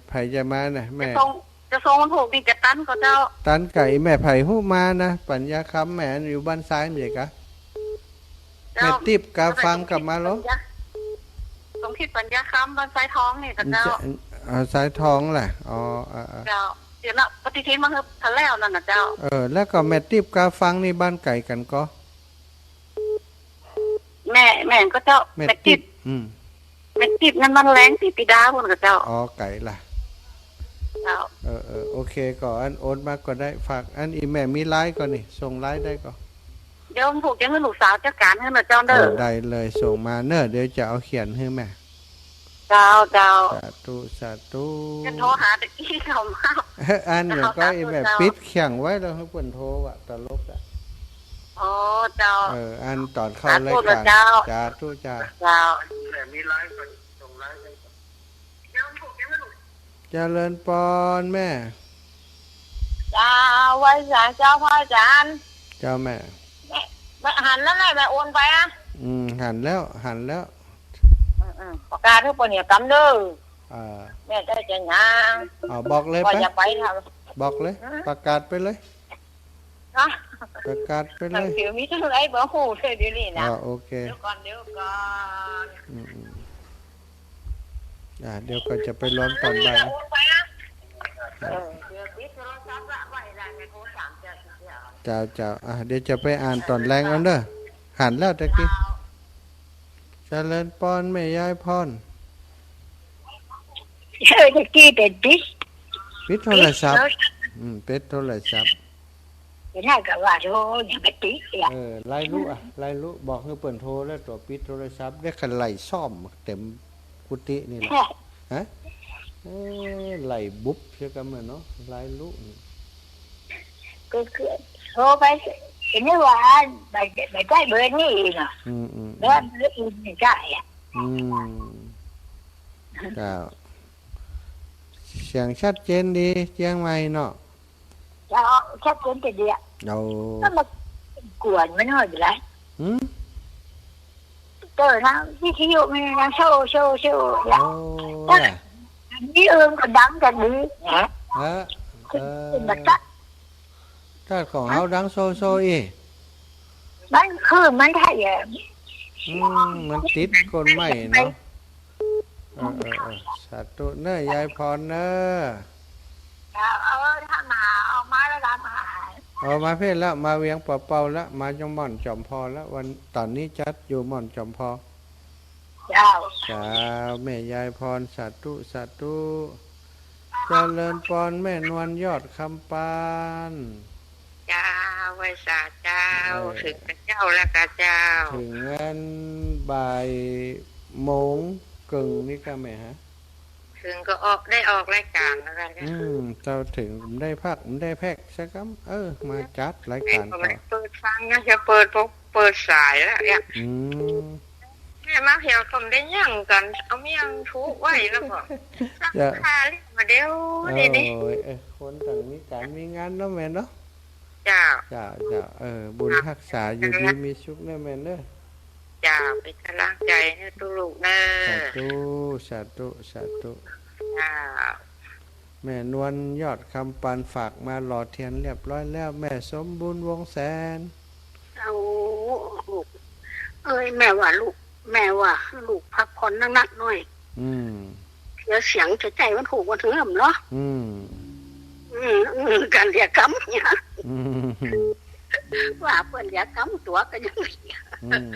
ไผ่จะมาน่ะแม่จะส่งมันถูกนี่จะตันก็เจ้าตันไก่แม่ไผ่หู้มานะปัญญาคำแม่อยู่บ้านซ้ายมั้ยกะแม่ติบกาฟังกลับมาแล้วตรงที่ปัญญาคำบ้านซ้ายท้องนี่เจ้าสายทองแหละเจ้าเดี๋ยวนะปฏิทินมาคือทันแล้วนั่นนะเจ้าแล้วก็แม่ติบกาฟังนี่บ้านไก่กันก็แม่ก็เจ้าแม่ติบแม่ติบนั่นมันแรงติปีดาพุ่นกับเจ้าไก่ล่ะเจ้าโอเคก็โอนมาก็ได้ฝากอีแม่มีไลน์ก็นี่ส่งไลน์ได้ก็เดี๋ยวผูกจะให้ลูกสาวจัดการให้นะเจ้าเด้อได้เลยส่งมาเนอะเดี๋ยวจะเอาเขียนให้แม่เจ้าสาธุจะโทรหาตะกี้เขามาเนี่ยก็แบบปิดเขียงไว้แล้วให้เพิ่นโทรอ่ะตลกเจ้าตอนเข้ารายการจ้าทุจ้าแต่มีไลฟ์ส่งไลฟ์ให้เดี๋ยวผูกจะให้ลูกเจริญพรแม่จ้าไว้สายเจ้าพ่ออาจารย์เจ้าแม่หันแล้วไงแม่โอนไปหันแล้วประกาศทุกคนเนี่ยกำเด้อแม่ได้จะงานบอกเลยไปจะไปทำบอกเลยประกาศไปเลยประกาศไปเลยเดี๋ยวมีเท่าไรบ่ฮู้เลยเดี๋ยวนี้นะโอเคเดี๋ยวก่อนเดี๋ยวก็จะไปล้อมตอนบ่ายเจ้าเดี๋ยวจะไปอ่านตอนแรงกันเด้อหันแล้วตะกี้เจริญพรแม่ยายพรตะกี้เป็นปิดโทรศัพท์ปิดโทรศัพท์ไม่ได้ก็ว่าโทรอย่าไปปิดไล่รู้บอกให้เปิดโทรแล้วตัวปิดโทรศัพท์ได้คันไหลซ่อมเต็มกุฏินี่แหละฮะไหลบุ๊บใช่กันมั้ยเนาะไล่รู้ก็คือโทรไปเห็นว่าไม่ได้เบอร์นี่เนาะแล้วอื่นไม่ได้เจ้าเสียงชัดเจนดีเชียงใหม่เนาะชัดเจนแต่เดียวก็มากวนไม่น้อยอยู่แล้วเจอนะที่ที่อยู่มันยังโชว์แล้วนี่ก็ดังกันดีนะเป็นแบบถ้าของเฮาดังโซอีมันคือมันได้มันติดคนใหม่เนาะสาธุเนยายพรเนอถ้ามาเอามาแล้วกันมาเพศแล้วมาเวียงเป่าแล้วมาจังม่อนจอมพอแล้ววันตอนนี้จัดอยู่ม่อนจอมพอเจ้าแม่ยายพรสาธุ เจริญปอนแม่นวลยอดคำปาน เจ้าไว้สาเจ้า เออ ถึงกับเจ้าแล้วก็เจ้า ถึงงานบ่ายโมงกึ่งนี่ก็แม่ฮะ ถึงก็ออกรายการแล้วกัน เจ้าถึงผมได้พักผมได้แพกสักคำมาจัดราย แม่ การ ก็ ต่ ไม่ อ เปิดฟังนะจะเปิดสายแล้วเนี่ย อืม แม่มาเหี่ยวผมได้ย่างกันเอาเมียงทุกไว้แล้วก็ราคาเรียกมาเดียว โอ้ นี่ ยคนต่างมีการมีงานเนาะแม่เนาะ เจ้า จ้าบุญรักษาอยู่ดีมีสุขเนาะแม่เนาะ เจ้าเป็นกำลังใจให้ตุลูกเนอ สาธุสาธุสาธุ เจ้า แม่นวลยอดคำปานฝากมาหล่อเทียนเรียบร้อยแล้ว แม่สมบูรณ์วงแสน เอาลูกเอ้ยแม่ว่าลูกพักผ่อนนักๆหน่อย อืม เดี๋ยวเสียงจะใจมันถูกมันถึงหำเนาะ อืม การเรียกกำเนี่ย อืม ว่าเพื่อนเรียกกำตัวก็ยังไม่ อืม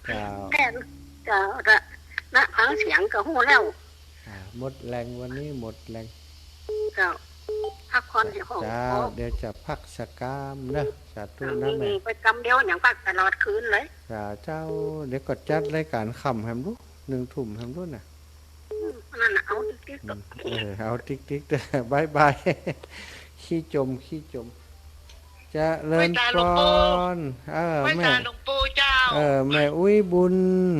เจ้า แม่จะนะพังเสียงก็หูแล้ว หมดแรงวันนี้หมดแรง ก็พักผ่อนให้ห้อง เจ้าเดี๋ยวจะพักสกามเนอะสาธุนะแม่ ไปกำเดียวอย่างพักตลอดคืนเลย เจ้าเดี๋ยวก็จัดรายการขำแฮมรู้1 ทุ่มแฮมรู้น่ะ นั่นน่ะเอาติ๊ก เอาติ๊กติ๊กเด้อบายบาย ขี้จมจะเลินปอนไม่ แม่ ตาหลวงปู่เจ้า แม่อุ้ยบุญ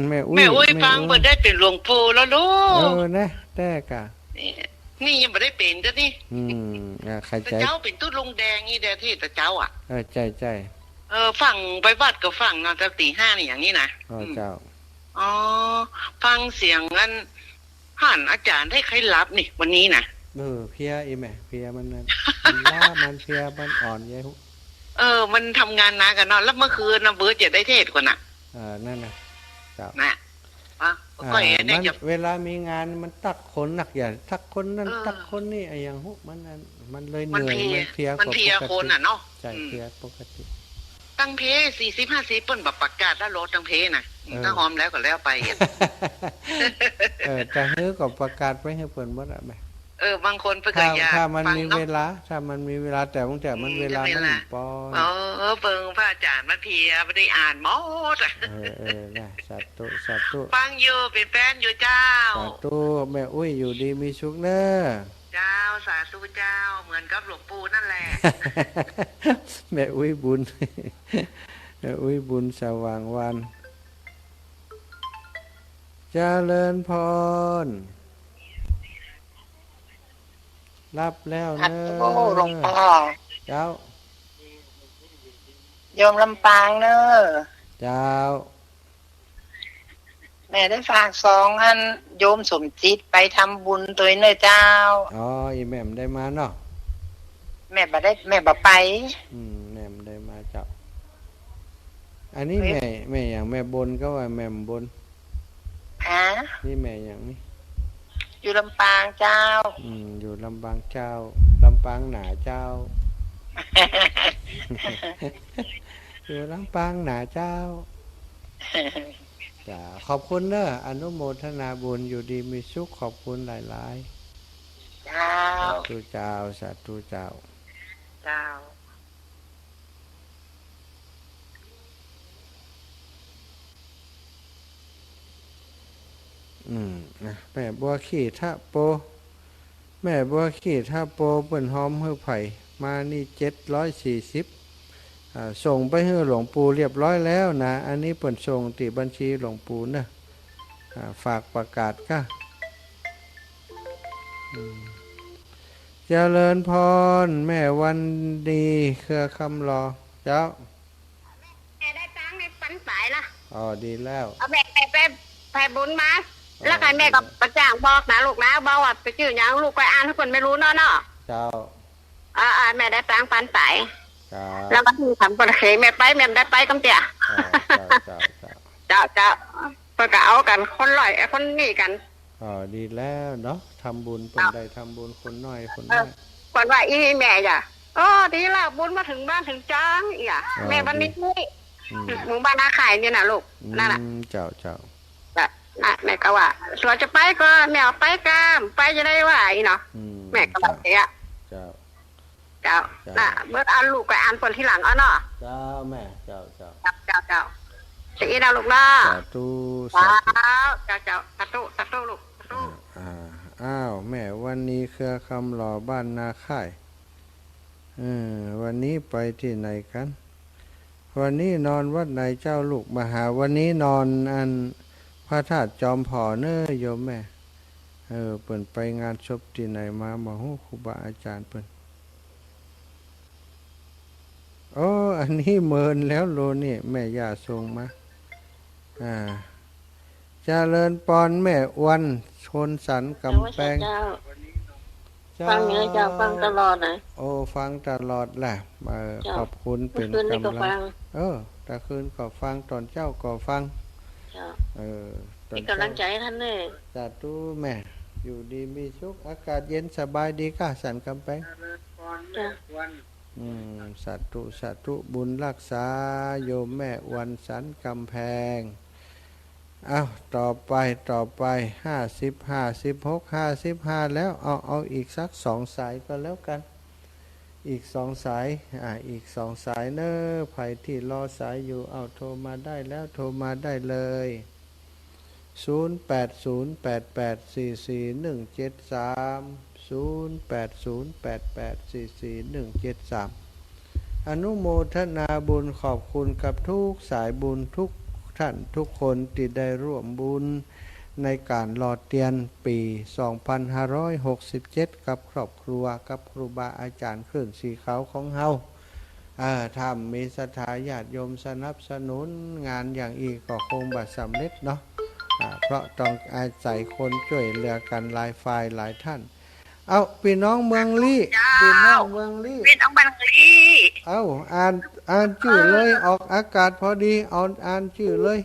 แม่อุ้ย แม่อุ้ยฟังเปิดได้เป็นหลวงปู่แล้วลูก นะแต่กะ นี่ยังไม่ได้เป็นจ้ะนี่ ใคร แต่ ใจ เจ้าเป็นตุ้ลุงแดงนี่เดียวที่แต่เจ้าอ่ะ ใจ ฟังไปวัดก็ฟังนอนตั้งตี 5นี่อย่างนี้นะ เจ้า อ๋อฟังเสียงงั้นห่านอาจารย์ให้ใครรับนี่วันนี้นะ เพียอีแม่เพียมันนั่นมันล้ามันเพียมันอ่อนยัย มันทำงานนากันเนาะแล้วเมื่อคืนนะเบิร์ดจะได้เทศกว่าน่ะ นั่นนะเจ้า นะก็เห็นได้จะ เวลามีงานมันตักคนหนักอย่างตักคนนั่นตักคนนี่ไอ้อย่างหุมันนั่นมันเลยเห มัน นื่อย เพลีย มันเพลีย มันเพลียคนอ่ะเนาะ ใช่เพลียปกติ ตั้งเพ40-50เปิ้นแบบประกาศแล้วรถตั้งเพน่ะถ้าหอมแล้วก็แล้วไป จะเฮ้อก็ประกาศไว้ให้เปิดหมดอะแม่ บางคนเพิ่นก็อยาก ถ้ามัน ฟัง มี เนาะ เวลาแต่บางแต่มันเวลามันปอน เบิ่งพระอาจารย์มันเพลียไม่ได้อ่านหมดอ่ะ นะสาธุ ฟังอยู่เป็นแฟนอยู่เจ้า สาธุแม่อุ้ยอยู่ดีมีสุขเนอะ เจ้าสาธุเจ้าเหมือนกับหลวงปู่นั่นแหละ แม่อุ้ยบุญ แม่อุ้ยบุญสว่างวันเจริญพรรับแล้วเนอะ โอ้หลวงพ่อ เจ้า โยมลำปางเนอะ เจ้า แม่ได้ฝาก2อันโยมสมจิตไปทำบุญตัวเนอะเจ้า อีแม่มได้มาเนาะ แม่บ่ไป แม่มได้มาเจ้าอันนี้แม่อย่างแม่บนก็ว่าแม่มบน ฮะ นี่แม่อย่างนี้ อยู่ลำปางเจ้า อยู่ลำปางเจ้าลำปางหนาเจ้า อยู่ลำปางหนาเจ้าจ้าขอบคุณเนอะอนุโมทนาบุญอยู่ดีมีสุขขอบคุณหลาย เจ้า ๆสาธุเจ้าสาธุเจ้า เจ้า แม่บัวขี่ท่าโปแม่บัวขี่ท่าโปเปิ่นหอมเฮือไผ่มานี่740ส่งไปให้หลวงปู่เรียบร้อยแล้วนะอันนี้เปิ่นส่งติบัญชีหลวงปู่นะฝากประกาศค่ะเจริญพรแม่วันดีเครือคำรอเจ้า แม่ได้ตังค์ในปันสายละ ดีแล้ว เอาแม่ไปบุญมาแล้วใครแม่ก็ประจ้างบอกนะลูกนะบอกว่าไปชื่ออย่างลูกไปอ่านทุกคนไม่รู้เนาะเจ้าแม่ได้ตังค์ปันสาย เจ้า แล้วก็ที่ทำประเคแม่ไปแม่ได้ไปกำเตี่ย เจ้า เจ้าเพื่อก็เอากันคนลอยคนนี่กัน ดีแล้วเนาะทำบุญเป็นใดทำบุญคนน้อยคนน้อย ก่อนว่าอีแม่จ้ะดีละบุญมาถึงบ้านถึงจ้างแม่วันนี้หมู่บ้านนาไข่เนี่ยนะลูกนั่นแหละ เจ้า นะแม่ก็ว่าส่วนจะไปก็แม่เอาไปกามไปจะได้ว่าอีเนาะ อืม แม่ก็แบบนี้ เจ้า เจ้าน่ะเมื่ออ่านลูกก็อ่านคนที่หลังเอาเนาะ เจ้าแม่เจ้าเจ้า เจ้าจะอีนะลูกเนาะ สาธุ ว้า สาธุ วเจ้าตะตุลูกตะตุ อ้าวแม่วันนี้เครือคำหล่อบ้านนาค่ายวันนี้ไปที่ไหนกัน วันนี้นอนวัดไหนเจ้าลูกมาหาวันนี้นอนอันพระธาตุจอมผอเนอโยมแม่เปิ่นไปงานศพที่ไหนมาบ่ฮู้ครูบาอาจารย์เปิ่นโอ้อันนี้เมินแล้วโลนี่แม่ย่าทรงมาเจริญปอนแม่วันชนสันกำแพง ฟังเยอะจ้าฟังตลอดนะ โอ้ฟังตลอดแหละขอบคุณเป็น คืนนี้ก็ กำลั ฟั ง ง ตะคืนก็ฟังตอนเจ้าก็ฟัง จ้า ตอน เป็นกำลังใจให้ท่านเลย สาธุแม่อยู่ดีมีสุขอากาศเย็นสบายดีค่ะสันกำแพง จ้า สาธุบุญรักษาโยมแม่วันสันกำแพงอ้าวต่อไป56 แล้วเอาอีกสัก2 สายก็แล้วกันอีก2 สายอีก2 สายเนอะใครที่รอสายอยู่เอาโทรมาได้แล้วโทรมาได้เลย0808844173 อนุโมทนาบุญขอบคุณกับทุกสายบุญทุกท่านทุกคนที่ได้ร่วมบุญในการหล่อเทียนปี 2567 กับครอบครัวกับครูบาอาจารย์ขึ้นสีขาวของเฮาถ้ามีศรัทธาญาติโยมสนับสนุนงานอย่างอีกก็คงบ่สำเร็จเนาะเพราะต้องอาศัยคนช่วยเหลือกันหลายฝ่ายหลายท่านเอาพี่น้องเมืองลี่พี่น้องเมืองลี่ เป็นอังบังลี เอาอ่านชื่อเลยออกอากาศพอดีอ่านชื่อเลย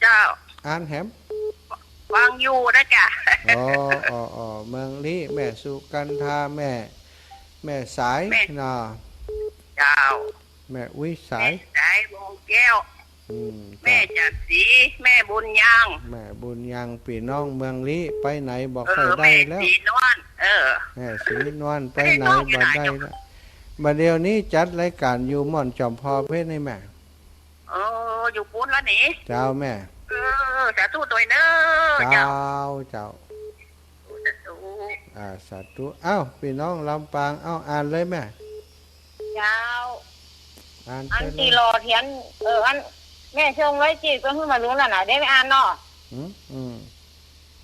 เจ้า อ่านแหม วางอยู่นะจ๊ะ อ๋อเมืองลี่แม่สุกันธาแม่สายน่ะ เจ้า แม่วิสาย สายวงแก้ว แม่จัดสีแม่บุญยัง แม่บุญยังพี่น้องเมืองลี่ไปไหนบอกไปได้ แม่ แล้ว สีนวลแม่สีนวลไปไหนบ่ได้แล้วบัดเดี๋ยวนี้จัดรายการอยู่ม่อนจอมพอเพชรในแม่ อยู่ปุ้นแล้วนี่ เจ้าแม่ สาธุตัวเนอ เจ้า สาธุ สาธุเอ้าพี่น้องลำปางอ่านเลยแม่ เจ้า อ่าน อัน ไปเล ที่ ย รอเทียนอันแม่ชงไว้จีก็เพิ่งมารู้แล้วนะได้ไม่อ่านเนาะ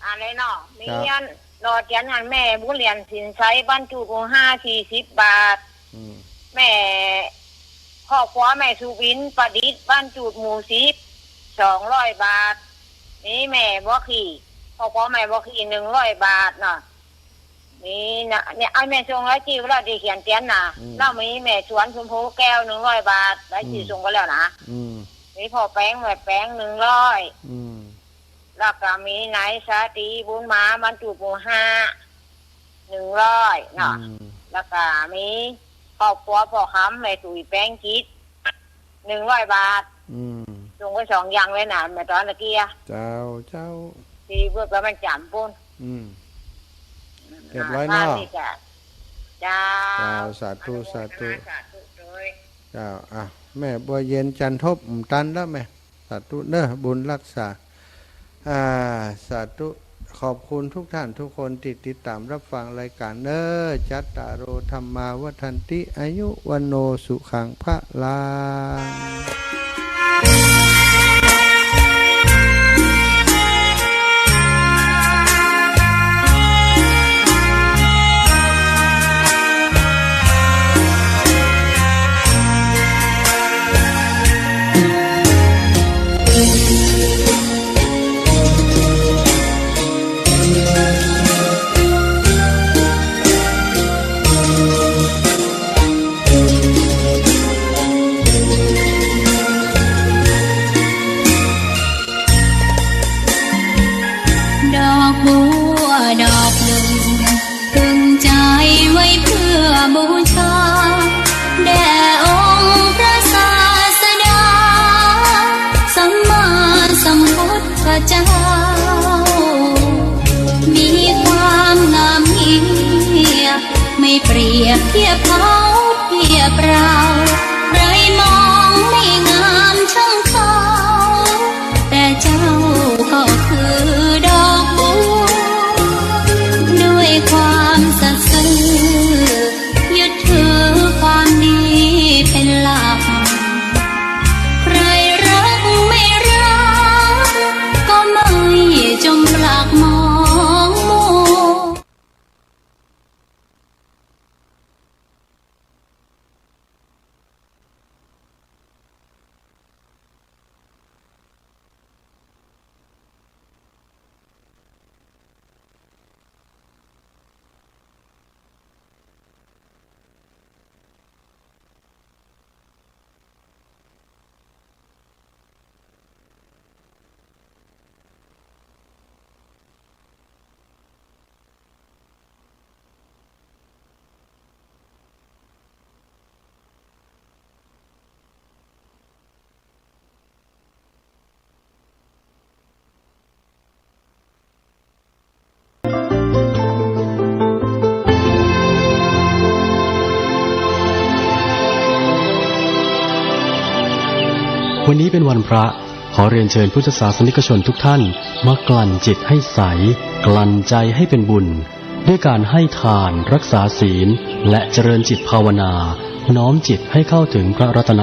อ่านเลยเนาะมีอันรอเทียนอันแม่บุญเรียนสินใช้บรรจุของ40 บาทแม่ครอบครัวแม่สุวินประดิษฐ์บรรจุหมู200 บาทนี่แม่บ่ขี่ครอบครัวแม่บ่ขี่100 บาทเนาะนี่นะเนี่ยเอาแม่ส่งไว้จีก็แล้วได้เขียนเตียนนะแล้วมีแม่สวนชมพูแก้ว100 บาทได้จีส่งก็แล้วนะมีพ่อแป้งแม่แป้ง100แล้วก็มีนายสาตีบุญมาบรรจุหมู100เนาะแล้วก็มีครอบครัวพ่อคำแม่ตุ๋ยแป้งจิต100 บาทส่งไป2 อย่างเลยนะแม่ตอนตะเกียเจ้าที่เพื่อประมาณจำปุ่นเรียบร้อยเนาะเจ้าสาธุเจ้าแม่บัวเย็นจันทบตันแล้วแม่สาธุเนอะบุญรักษาสาธุขอบคุณทุกท่านทุกคนติดตามรับฟังรายการเนอะจัตตารโอธรรมาวัฏันติอายุวันโนสุขังพระลาดอกบัวดอกหนึ่งตึงใจไว้เพื่อบูชาแด่องค์พระศาสดาสัมมาสัมพุทธ ทียบเขาเทียบเราใครมองไม่งามช่างเขาแต่เจ้าก็คือดอกบัวด้วยความสัตย์ซื่อยึดถือความดีเป็นหลักใครรักไม่รักก็ไม่จงปลักมองมัว วันนี้เป็นวันพระขอเรียนเชิญพุทธศาสนิกชนทุกท่านมากลั่นจิตให้ใสกลั่นใจให้เป็นบุญด้วยการให้ทานรักษาศีลและเจริญจิตภาวนาน้อมจิตให้เข้าถึงพระรัตน